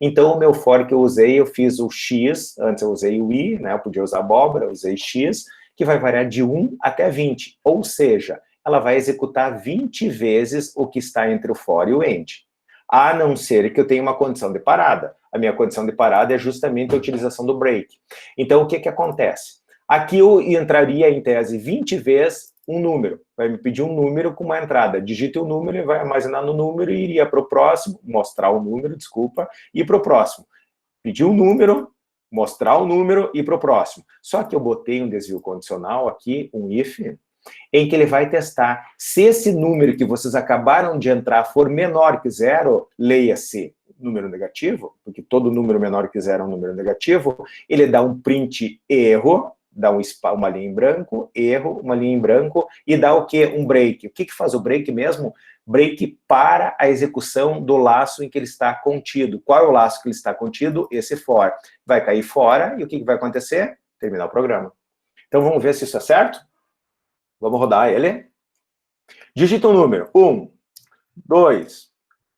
Então, o meu for que eu usei, eu fiz o x, antes eu usei o i, né? Eu podia usar abóbora, eu usei x, que vai variar de 1 até 20. Ou seja, ela vai executar 20 vezes o que está entre o for e o end. A não ser que eu tenha uma condição de parada. A minha condição de parada é justamente a utilização do break. Então, o que acontece? Aqui eu entraria, em tese, 20 vezes um número. Vai me pedir um número com uma entrada. Digita o número e vai armazenar no número e iria para o próximo, mostrar o número, desculpa, e para o próximo. Pedir um número, mostrar o número e para o próximo. Só que eu botei um desvio condicional aqui, um if, em que ele vai testar se esse número que vocês acabaram de entrar for menor que 0, leia-se número negativo, porque todo número menor que 0 é um número negativo, ele dá um print erro, dá uma linha em branco, erro, uma linha em branco, e dá o quê? Um break. O que faz o break mesmo? Break para a execução do laço em que ele está contido. Qual é o laço que ele está contido? Esse for. Vai cair fora, e o que vai acontecer? Terminar o programa. Então, vamos ver se isso é certo? Vamos rodar ele. Digita um número. 1, 2,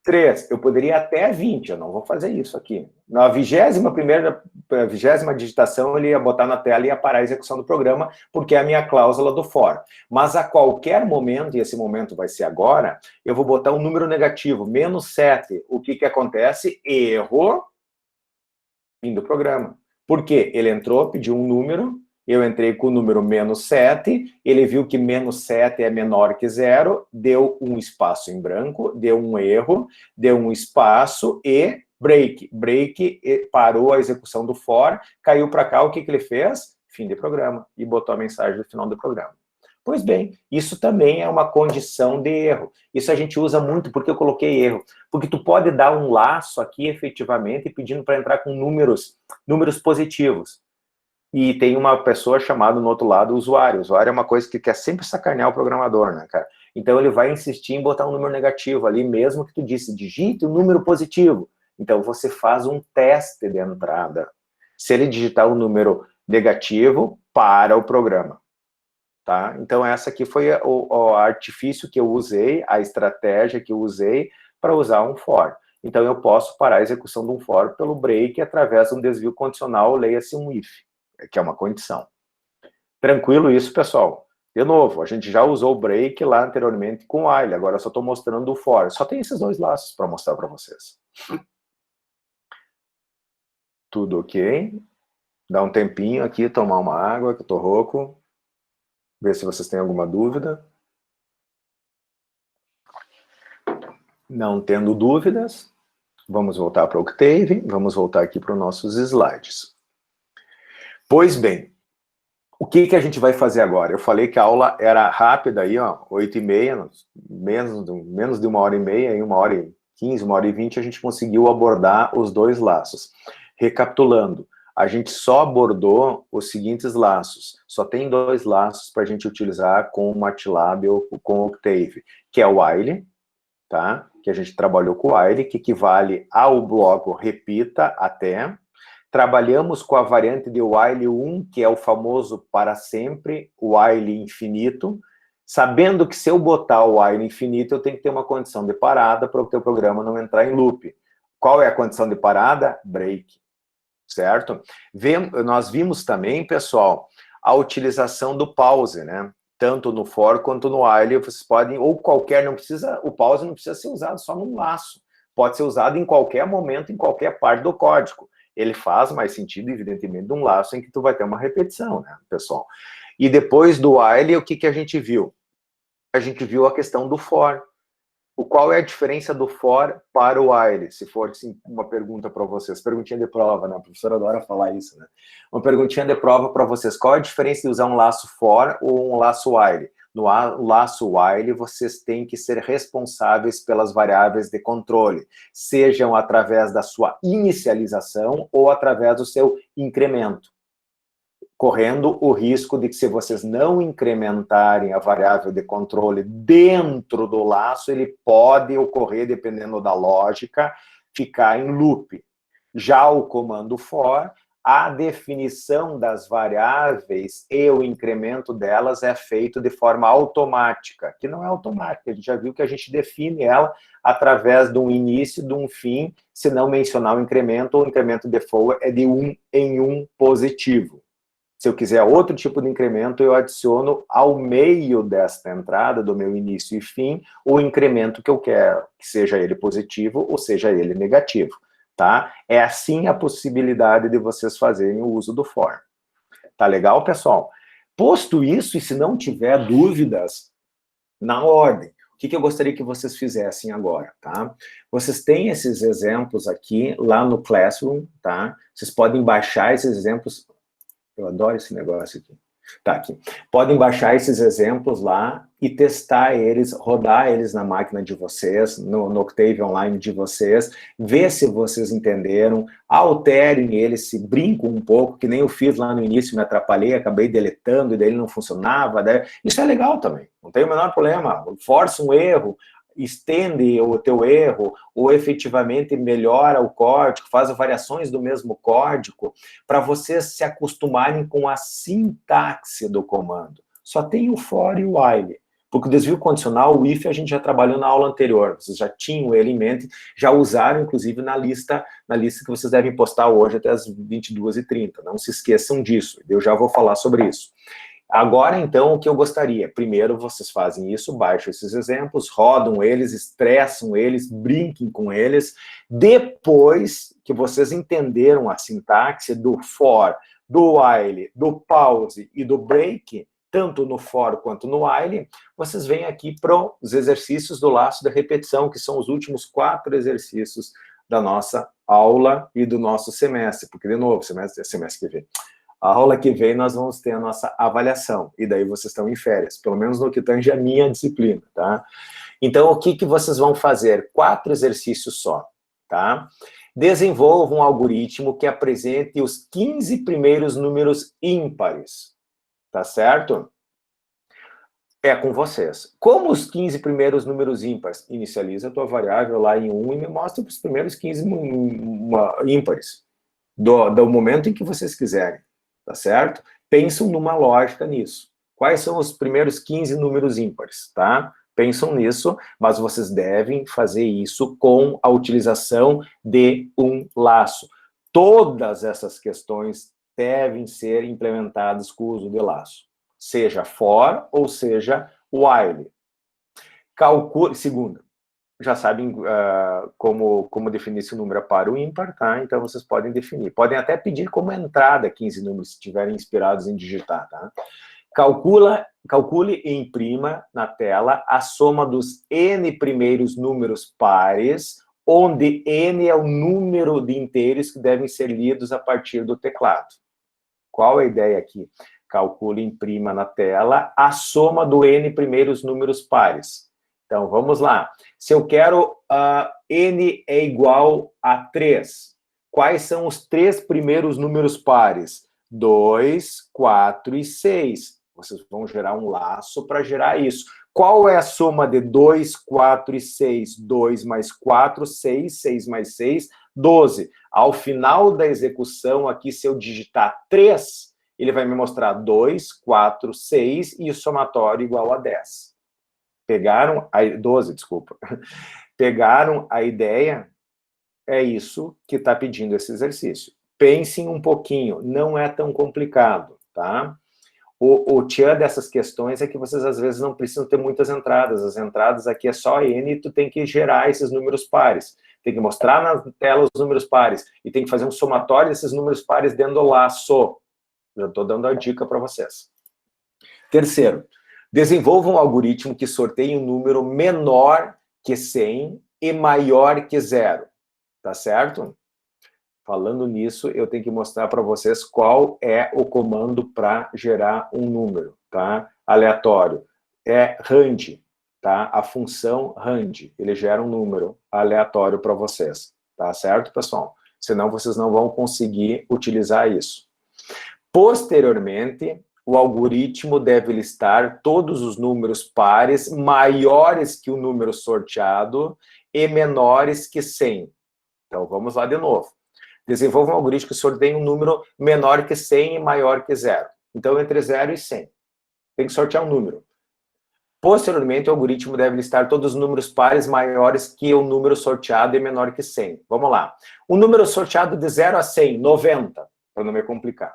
3. Eu poderia ir até 20, eu não vou fazer isso aqui. Na 20ª digitação, ele ia botar na tela e ia parar a execução do programa, porque é a minha cláusula do for. Mas a qualquer momento, e esse momento vai ser agora, eu vou botar um número negativo, -7. O que acontece? Erro, fim do programa. Por quê? Ele entrou, pediu um número, eu entrei com o número -7, ele viu que -7 é menor que 0, deu um espaço em branco, deu um erro, deu um espaço e break. Break, parou a execução do for, caiu para cá, o que ele fez? Fim de programa, e botou a mensagem no final do programa. Pois bem, isso também é uma condição de erro. Isso a gente usa muito, porque eu coloquei erro. Porque tu pode dar um laço aqui, efetivamente, pedindo para entrar com números positivos. E tem uma pessoa chamada no outro lado usuário. O usuário é uma coisa que quer sempre sacanear o programador, né, cara? Então ele vai insistir em botar um número negativo ali, mesmo que tu disse, digite um número positivo. Então você faz um teste de entrada. Se ele digitar um número negativo, para o programa. Tá? Então essa aqui foi o artifício que eu usei, a estratégia que eu usei para usar um for. Então eu posso parar a execução de um for pelo break através de um desvio condicional, leia-se um if, que é uma condição. Tranquilo isso, pessoal? De novo, a gente já usou o break lá anteriormente com o while, agora eu só estou mostrando o for. Só tem esses dois laços para mostrar para vocês. Tudo ok? Dá um tempinho aqui, tomar uma água, que eu tô rouco. Ver se vocês têm alguma dúvida. Não tendo dúvidas, vamos voltar para o Octave, vamos voltar aqui para os nossos slides. Pois bem, o que a gente vai fazer agora? Eu falei que a aula era rápida aí, ó, 8h30, menos de 1h30, em 1h15, 1h20, a gente conseguiu abordar os dois laços. Recapitulando, a gente só abordou os seguintes laços. Só tem dois laços para a gente utilizar com o MATLAB ou com o Octave, que é o while, tá? Que a gente trabalhou com o while, que equivale ao bloco repita até. Trabalhamos com a variante de while 1, que é o famoso para sempre, o while infinito, sabendo que se eu botar o while infinito, eu tenho que ter uma condição de parada para o teu programa não entrar em loop. Qual é a condição de parada? Break, certo? Nós vimos também, pessoal, a utilização do pause, né? Tanto no for quanto no while, vocês podem, ou qualquer, não precisa, o pause não precisa ser usado só num laço, pode ser usado em qualquer momento, em qualquer parte do código. Ele faz mais sentido, evidentemente, de um laço em que tu vai ter uma repetição, né, pessoal? E depois do while, o que a gente viu? A gente viu a questão do for. Qual é a diferença do for para o while? Se for assim, uma pergunta para vocês, perguntinha de prova, né? A professora adora falar isso, né? Uma perguntinha de prova para vocês. Qual é a diferença de usar um laço for ou um laço while? No laço while, vocês têm que ser responsáveis pelas variáveis de controle, sejam através da sua inicialização ou através do seu incremento, correndo o risco de que, se vocês não incrementarem a variável de controle dentro do laço, ele pode ocorrer, dependendo da lógica, ficar em loop. Já o comando for, a definição das variáveis e o incremento delas é feito de forma automática, que não é automática, a gente já viu que a gente define ela através de um início, de um fim, se não mencionar o incremento, ou o incremento default é de 1 em 1 positivo. Se eu quiser outro tipo de incremento, eu adiciono ao meio desta entrada, do meu início e fim, o incremento que eu quero, que seja ele positivo ou seja ele negativo. Tá? É assim a possibilidade de vocês fazerem o uso do for. Tá legal, pessoal? Posto isso, e se não tiver dúvidas, na ordem, o que eu gostaria que vocês fizessem agora, tá? Vocês têm esses exemplos aqui, lá no Classroom, tá? Vocês podem baixar esses exemplos. Eu adoro esse negócio aqui. Tá aqui. Podem baixar esses exemplos lá e testar eles, rodar eles na máquina de vocês, no Octave Online de vocês, ver se vocês entenderam, alterem eles, se brincam um pouco, que nem eu fiz lá no início, me atrapalhei, acabei deletando, e daí ele não funcionava. Daí... Isso é legal também, não tem o menor problema. Força um erro, estende o teu erro, ou efetivamente melhora o código, faz variações do mesmo código, para vocês se acostumarem com a sintaxe do comando. Só tem o for e o while, porque o desvio condicional, o if, a gente já trabalhou na aula anterior, vocês já tinham ele em mente, já usaram, inclusive, na lista que vocês devem postar hoje até as 22h30, não se esqueçam disso, eu já vou falar sobre isso. Agora, então, o que eu gostaria? Primeiro, vocês fazem isso, baixam esses exemplos, rodam eles, estressam eles, brinquem com eles. Depois que vocês entenderam a sintaxe do for, do while, do pause e do break, tanto no for quanto no while, vocês vêm aqui para os exercícios do laço da repetição, que são os últimos 4 exercícios da nossa aula e do nosso semestre. Porque, de novo, semestre que vem. A aula que vem nós vamos ter a nossa avaliação, e daí vocês estão em férias, pelo menos no que tange a minha disciplina, tá? Então, o que vocês vão fazer? 4 exercícios só, tá? Desenvolvam um algoritmo que apresente os 15 primeiros números ímpares, tá certo? É com vocês. Como os 15 primeiros números ímpares? Inicializa a tua variável lá em 1 e me mostra os primeiros 15 ímpares, do momento em que vocês quiserem. Tá certo? Pensam numa lógica nisso. Quais são os primeiros 15 números ímpares, tá? Pensam nisso, mas vocês devem fazer isso com a utilização de um laço. Todas essas questões devem ser implementadas com o uso de laço, seja for ou seja while. Calcule, segunda, já sabem como definir se o número é par ou ímpar, tá? Então vocês podem definir. Podem até pedir como entrada 15 números, se estiverem inspirados em digitar, tá? Calcule e imprima na tela a soma dos n primeiros números pares, onde n é o número de inteiros que devem ser lidos a partir do teclado. Qual é a ideia aqui? Calcule e imprima na tela a soma do n primeiros números pares. Então, vamos lá. Se eu quero n é igual a 3, quais são os 3 primeiros números pares? 2, 4 e 6. Vocês vão gerar um laço para gerar isso. Qual é a soma de 2, 4 e 6? 2 mais 4, 6. 6 mais 6, 12. Ao final da execução aqui, se eu digitar 3, ele vai me mostrar 2, 4, 6 e o somatório igual a 10. Pegaram? 12, desculpa. Pegaram a ideia? É isso que está pedindo esse exercício. Pensem um pouquinho, não é tão complicado, tá? O tchan dessas questões é que vocês, às vezes, não precisam ter muitas entradas. As entradas aqui é só n e tu tem que gerar esses números pares. Tem que mostrar na tela os números pares. E tem que fazer um somatório desses números pares dentro do laço. Já estou dando a dica para vocês. Terceiro, desenvolva um algoritmo que sorteie um número menor que 100 e maior que 0. Tá certo? Falando nisso, eu tenho que mostrar para vocês qual é o comando para gerar um número, tá? Aleatório. É rand, tá? A função rand. Ele gera um número aleatório para vocês, tá certo, pessoal? Senão vocês não vão conseguir utilizar isso. Posteriormente, o algoritmo deve listar todos os números pares maiores que o número sorteado e menores que 100. Então, vamos lá de novo. Desenvolva um algoritmo que sorteie um número menor que 100 e maior que 0. Então, entre 0 e 100. Tem que sortear um número. Posteriormente, o algoritmo deve listar todos os números pares maiores que o número sorteado e menor que 100. Vamos lá. O número sorteado de 0 a 100, 90, para não me complicar.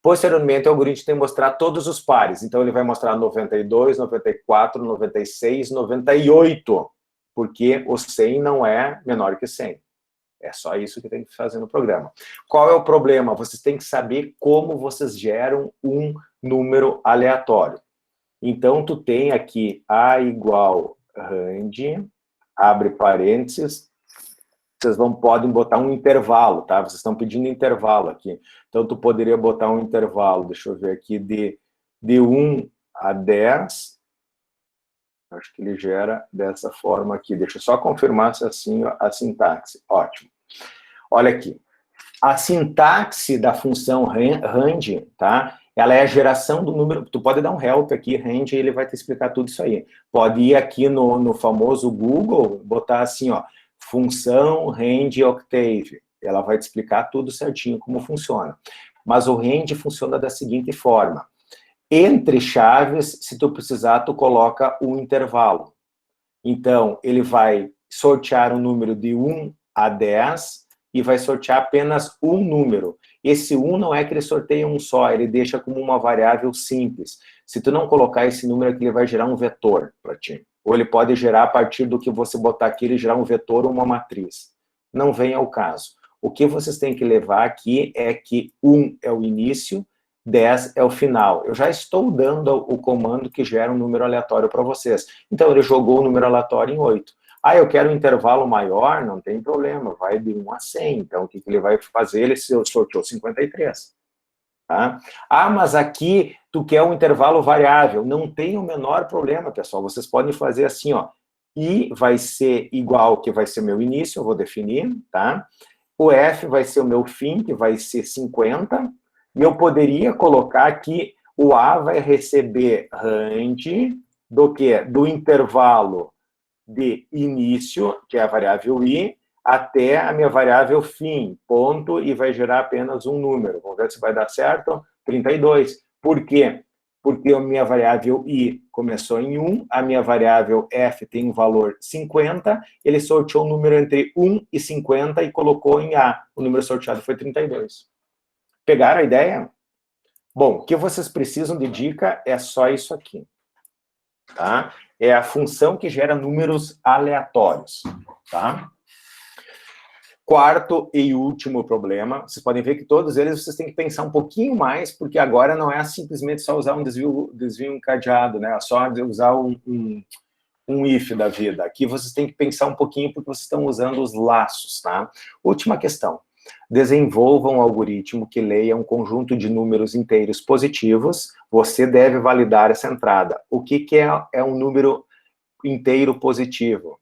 Posteriormente, o algoritmo tem que mostrar todos os pares. Então, ele vai mostrar 92, 94, 96, 98, porque o 100 não é menor que 100. É só isso que tem que fazer no programa. Qual é o problema? Vocês têm que saber como vocês geram um número aleatório. Então, tu tem aqui A igual rand, abre parênteses, vocês podem botar um intervalo, tá? Vocês estão pedindo intervalo aqui. Então, tu poderia botar um intervalo, deixa eu ver aqui, de 1 a 10. Acho que ele gera dessa forma aqui. Deixa eu só confirmar se é assim a sintaxe. Ótimo. Olha aqui. A sintaxe da função rand, tá? Ela é a geração do número. Tu pode dar um help aqui, rand, e ele vai te explicar tudo isso aí. Pode ir aqui no famoso Google, botar assim, ó, função rand octave. Ela vai te explicar tudo certinho como funciona. Mas o rand funciona da seguinte forma. Entre chaves, se tu precisar, tu coloca um intervalo. Então, ele vai sortear um número de 1 a 10 e vai sortear apenas um número. Esse 1 não é que ele sorteia um só, ele deixa como uma variável simples. Se tu não colocar esse número aqui, ele vai gerar um vetor para ti. Ou ele pode gerar, a partir do que você botar aqui, ele gerar um vetor ou uma matriz. Não vem ao caso. O que vocês têm que levar aqui é que 1 é o início, 10 é o final. Eu já estou dando o comando que gera um número aleatório para vocês. Então, ele jogou o número aleatório em 8. Ah, eu quero um intervalo maior? Não tem problema, vai de 1 a 100. Então, o que ele vai fazer? Ele sorteou 53. Tá? Ah, mas aqui tu quer um intervalo variável. Não tem o menor problema, pessoal. Vocês podem fazer assim, ó. I vai ser igual, que vai ser meu início, eu vou definir, tá? O F vai ser o meu fim, que vai ser 50. E eu poderia colocar aqui, o A vai receber rand do quê? Do intervalo de início, que é a variável i, até a minha variável fim, ponto, e vai gerar apenas um número. Vamos ver se vai dar certo. 32. Por quê? Porque a minha variável i começou em 1, a minha variável f tem um valor 50, ele sorteou um número entre 1 e 50 e colocou em A. O número sorteado foi 32. Pegaram a ideia? Bom, o que vocês precisam de dica é só isso aqui, tá? É a função que gera números aleatórios, tá? Quarto e último problema, vocês podem ver que todos eles vocês têm que pensar um pouquinho mais, porque agora não é simplesmente só usar um desvio encadeado, né? É só usar um if da vida. Aqui vocês têm que pensar um pouquinho, porque vocês estão usando os laços, tá? Última questão. Desenvolvam um algoritmo que leia um conjunto de números inteiros positivos. Você deve validar essa entrada. O que é um número inteiro positivo?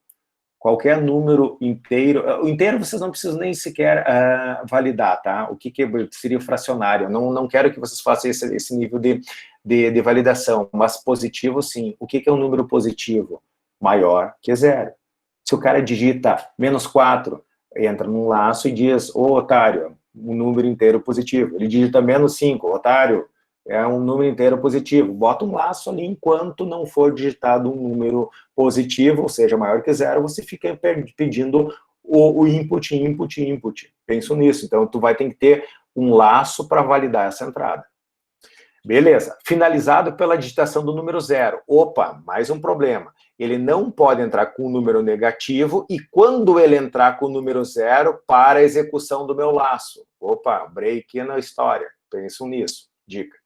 Qualquer número inteiro... O inteiro vocês não precisam nem sequer validar, tá? O que seria o fracionário? Não quero que vocês façam esse nível de validação, mas positivo, sim. O que é um número positivo? Maior que 0. Se o cara digita -4, entra num laço e diz, ô otário, um número inteiro positivo. Ele digita -5, otário, é um número inteiro positivo. Bota um laço ali enquanto não for digitado um número positivo, ou seja, maior que 0, você fica pedindo o input. Penso nisso. Então, tu vai ter que ter um laço para validar essa entrada. Beleza. Finalizado pela digitação do número 0. Opa, mais um problema. Ele não pode entrar com um número negativo e quando ele entrar com o número 0, para a execução do meu laço. Opa, break na história. Penso nisso. Dica.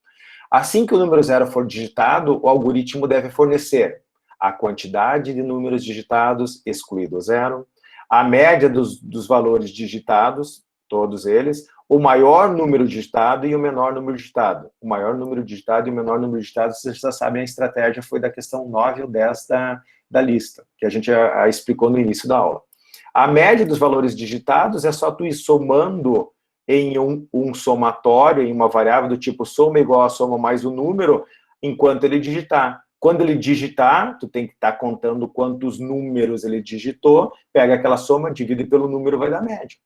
Assim que o número 0 for digitado, o algoritmo deve fornecer a quantidade de números digitados, excluído o 0, a média dos valores digitados, todos eles, o maior número digitado e o menor número digitado. O maior número digitado e o menor número digitado, vocês já sabem, a estratégia foi da questão 9 ou 10 da lista, que a gente já explicou no início da aula. A média dos valores digitados é só tu ir somando em um somatório, em uma variável do tipo soma igual a soma mais o número, enquanto ele digitar. Quando ele digitar, tu tem que estar contando quantos números ele digitou, pega aquela soma, divide pelo número, vai dar média.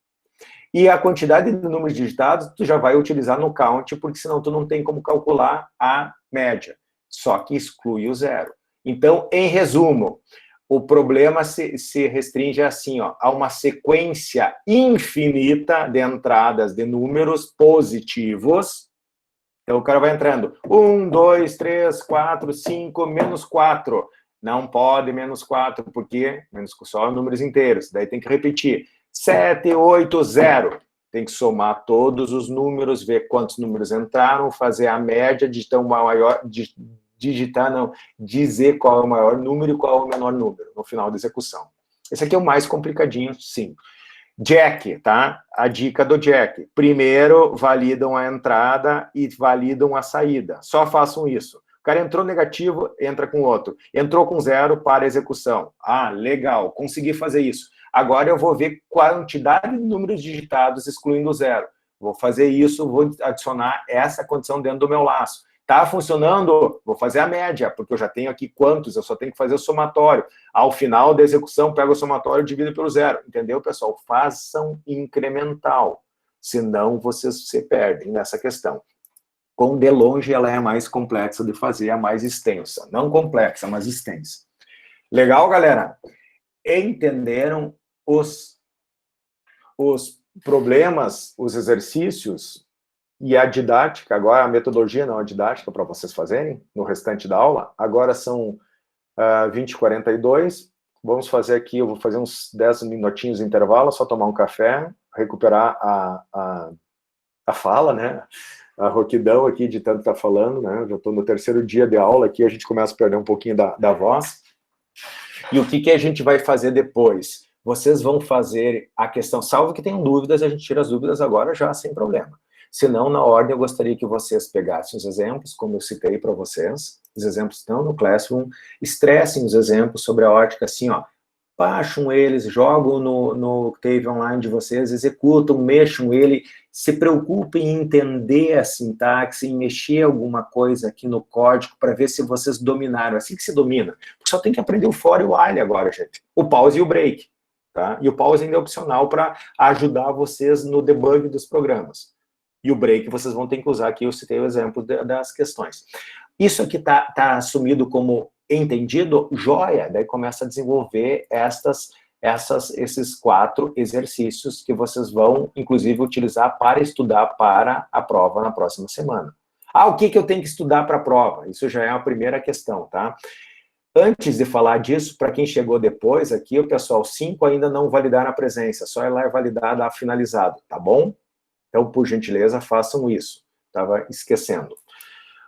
E a quantidade de números digitados, tu já vai utilizar no count, porque senão tu não tem como calcular a média. Só que exclui o 0. Então, em resumo, o problema se restringe assim, ó, a uma sequência infinita de entradas de números positivos. Então, o cara vai entrando 1, 2, 3, 4, 5, -4. Não pode -4, porque só números inteiros. Daí tem que repetir. 7, 8, 0. Tem que somar todos os números, ver quantos números entraram, fazer a média, dizer qual é o maior número e qual é o menor número no final da execução. Esse aqui é o mais complicadinho, sim. Jack, tá? A dica do Jack. Primeiro, validam a entrada e validam a saída. Só façam isso. O cara entrou negativo, entra com outro. Entrou com 0, para a execução. Ah, legal, consegui fazer isso. Agora eu vou ver quantidade de números digitados, excluindo o 0. Vou fazer isso, vou adicionar essa condição dentro do meu laço. Tá funcionando? Vou fazer a média, porque eu já tenho aqui quantos, eu só tenho que fazer o somatório. Ao final da execução, pego o somatório e divido pelo 0. Entendeu, pessoal? Façam incremental, senão vocês se perdem nessa questão. Com de longe, ela é a mais complexa de fazer, a mais extensa. Não complexa, mas extensa. Legal, galera? Entenderam os problemas, os exercícios e a didática, agora a metodologia, não a didática, para vocês fazerem no restante da aula. Agora são 20h42, vamos fazer aqui, eu vou fazer uns 10 minutinhos de intervalo, só tomar um café, recuperar a fala, né? A roquidão aqui de tanto estar falando, né? Eu já estou no 3º dia de aula aqui, a gente começa a perder um pouquinho da voz. E o que a gente vai fazer depois? Vocês vão fazer a questão, salvo que tenham dúvidas, a gente tira as dúvidas agora já sem problema. Se não, na ordem, eu gostaria que vocês pegassem os exemplos, como eu citei para vocês, os exemplos estão no Classroom, estressem os exemplos sobre a ótica, assim, ó, baixam eles, jogam no Cave Online de vocês, executam, mexam ele, se preocupem em entender a sintaxe, em mexer alguma coisa aqui no código para ver se vocês dominaram. Assim que se domina. Porque só tem que aprender o for e o while agora, gente. O pause e o break. Tá? E o pause ainda é opcional para ajudar vocês no debug dos programas. E o break vocês vão ter que usar aqui, eu citei o exemplo das questões. Isso aqui tá assumido como entendido, joia, daí começa a desenvolver esses 4 exercícios que vocês vão, inclusive, utilizar para estudar para a prova na próxima semana. o que eu tenho que estudar para a prova? Isso já é a primeira questão, tá? Antes de falar disso, para quem chegou depois aqui, o pessoal, 5 ainda não validaram a presença, só ela é validada a finalizado, tá bom? Então, por gentileza, façam isso. Estava esquecendo.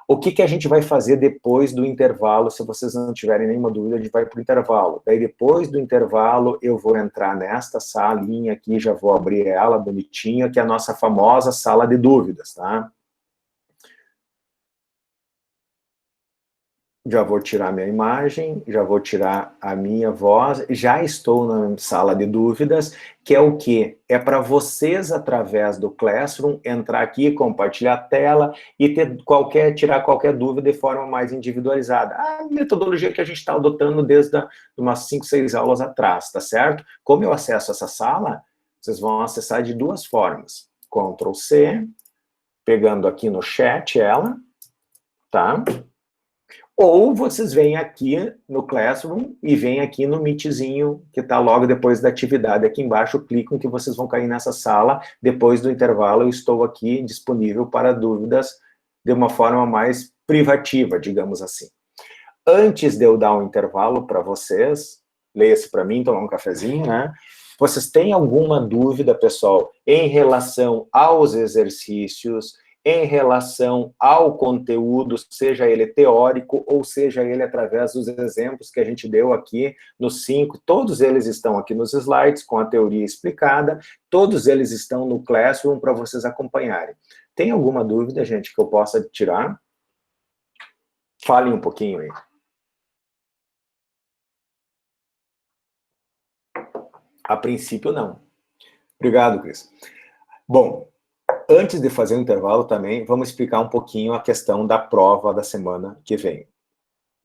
O que a gente vai fazer depois do intervalo? Se vocês não tiverem nenhuma dúvida, a gente vai para o intervalo. Daí, depois do intervalo, eu vou entrar nesta salinha aqui, já vou abrir ela bonitinha, que é a nossa famosa sala de dúvidas, tá? Já vou tirar minha imagem, já vou tirar a minha voz, já estou na sala de dúvidas, que é o quê? É para vocês, através do Classroom, entrar aqui, compartilhar a tela e tirar qualquer dúvida de forma mais individualizada. A metodologia que a gente está adotando desde umas 5, 6 aulas atrás, tá certo? Como eu acesso essa sala, vocês vão acessar de duas formas. Ctrl C, pegando aqui no chat ela, tá? Ou vocês vêm aqui no Classroom e vêm aqui no Meetzinho, que está logo depois da atividade aqui embaixo, clicam que vocês vão cair nessa sala. Depois do intervalo, eu estou aqui disponível para dúvidas de uma forma mais privativa, digamos assim. Antes de eu dar um intervalo para vocês, leia-se para mim, tomar um cafezinho, né? Vocês têm alguma dúvida, pessoal, em relação aos exercícios, em relação ao conteúdo, seja ele teórico ou seja ele através dos exemplos que a gente deu aqui nos 5, todos eles estão aqui nos slides com a teoria explicada, todos eles estão no Classroom para vocês acompanharem. Tem alguma dúvida, gente, que eu possa tirar? Falem um pouquinho aí. A princípio, não. Obrigado, Cris. Bom, antes de fazer o intervalo também, vamos explicar um pouquinho a questão da prova da semana que vem.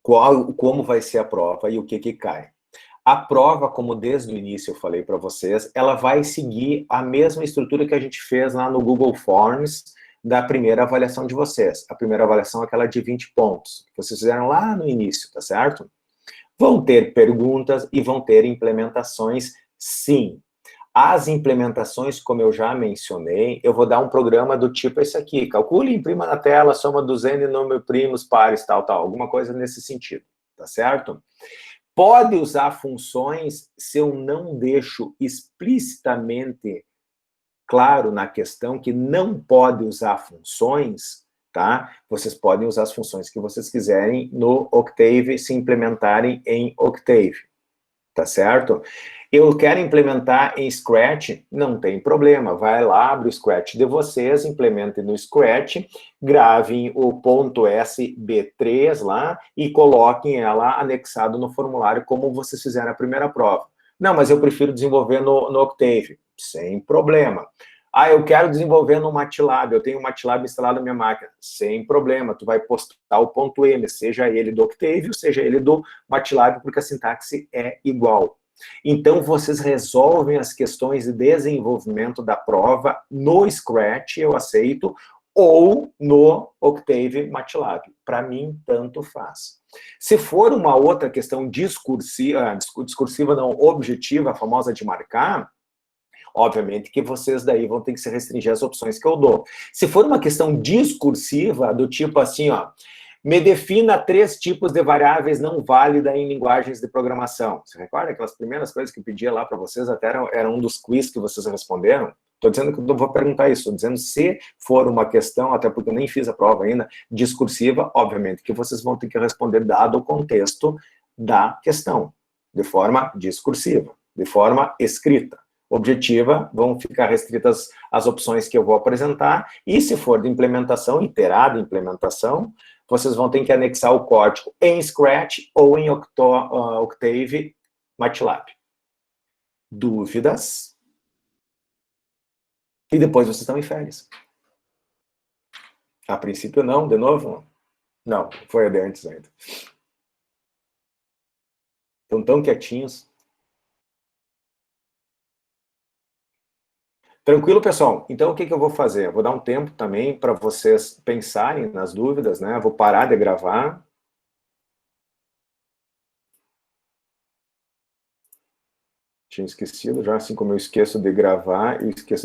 Como vai ser a prova e o que cai. A prova, como desde o início eu falei para vocês, ela vai seguir a mesma estrutura que a gente fez lá no Google Forms da primeira avaliação de vocês. A primeira avaliação é aquela de 20 pontos, que vocês fizeram lá no início, tá certo? Vão ter perguntas e vão ter implementações, sim. As implementações, como eu já mencionei, eu vou dar um programa do tipo esse aqui, calcule e imprima na tela a soma dos N número primos, pares, tal, alguma coisa nesse sentido, tá certo? Pode usar funções se eu não deixo explicitamente claro na questão que não pode usar funções, tá? Vocês podem usar as funções que vocês quiserem no Octave, se implementarem em Octave, tá certo? Eu quero implementar em Scratch, não tem problema, vai lá, abre o Scratch de vocês, implementem no Scratch, gravem o .sb3 lá e coloquem ela anexado no formulário, como vocês fizeram a primeira prova. Não, mas eu prefiro desenvolver no Octave, sem problema. Ah, eu quero desenvolver no MATLAB, eu tenho o MATLAB instalado na minha máquina, sem problema, tu vai postar o .m, seja ele do Octave, seja ele do MATLAB, porque a sintaxe é igual. Então, vocês resolvem as questões de desenvolvimento da prova no Scratch, eu aceito, ou no Octave MATLAB. Para mim, tanto faz. Se for uma outra questão discursiva não, objetiva, a famosa de marcar, obviamente que vocês daí vão ter que se restringir às opções que eu dou. Se for uma questão discursiva, do tipo assim, ó, me defina 3 tipos de variáveis não válidas em linguagens de programação. Você recorda aquelas primeiras coisas que eu pedia lá para vocês, até era um dos quiz que vocês responderam? Estou dizendo que eu não vou perguntar isso, estou dizendo se for uma questão, até porque eu nem fiz a prova ainda, discursiva, obviamente que vocês vão ter que responder dado o contexto da questão, de forma discursiva, de forma escrita. Objetiva, vão ficar restritas as opções que eu vou apresentar, e se for de implementação, e terá de implementação, vocês vão ter que anexar o código em Scratch ou em Octave MATLAB. Dúvidas? E depois vocês estão em férias. A princípio não, de novo? Não, foi a de antes ainda. Estão tão quietinhos. Tranquilo, pessoal? Então, o que eu vou fazer? Eu vou dar um tempo também para vocês pensarem nas dúvidas, né? Eu vou parar de gravar. Tinha esquecido já, assim como eu esqueço de gravar e esqueço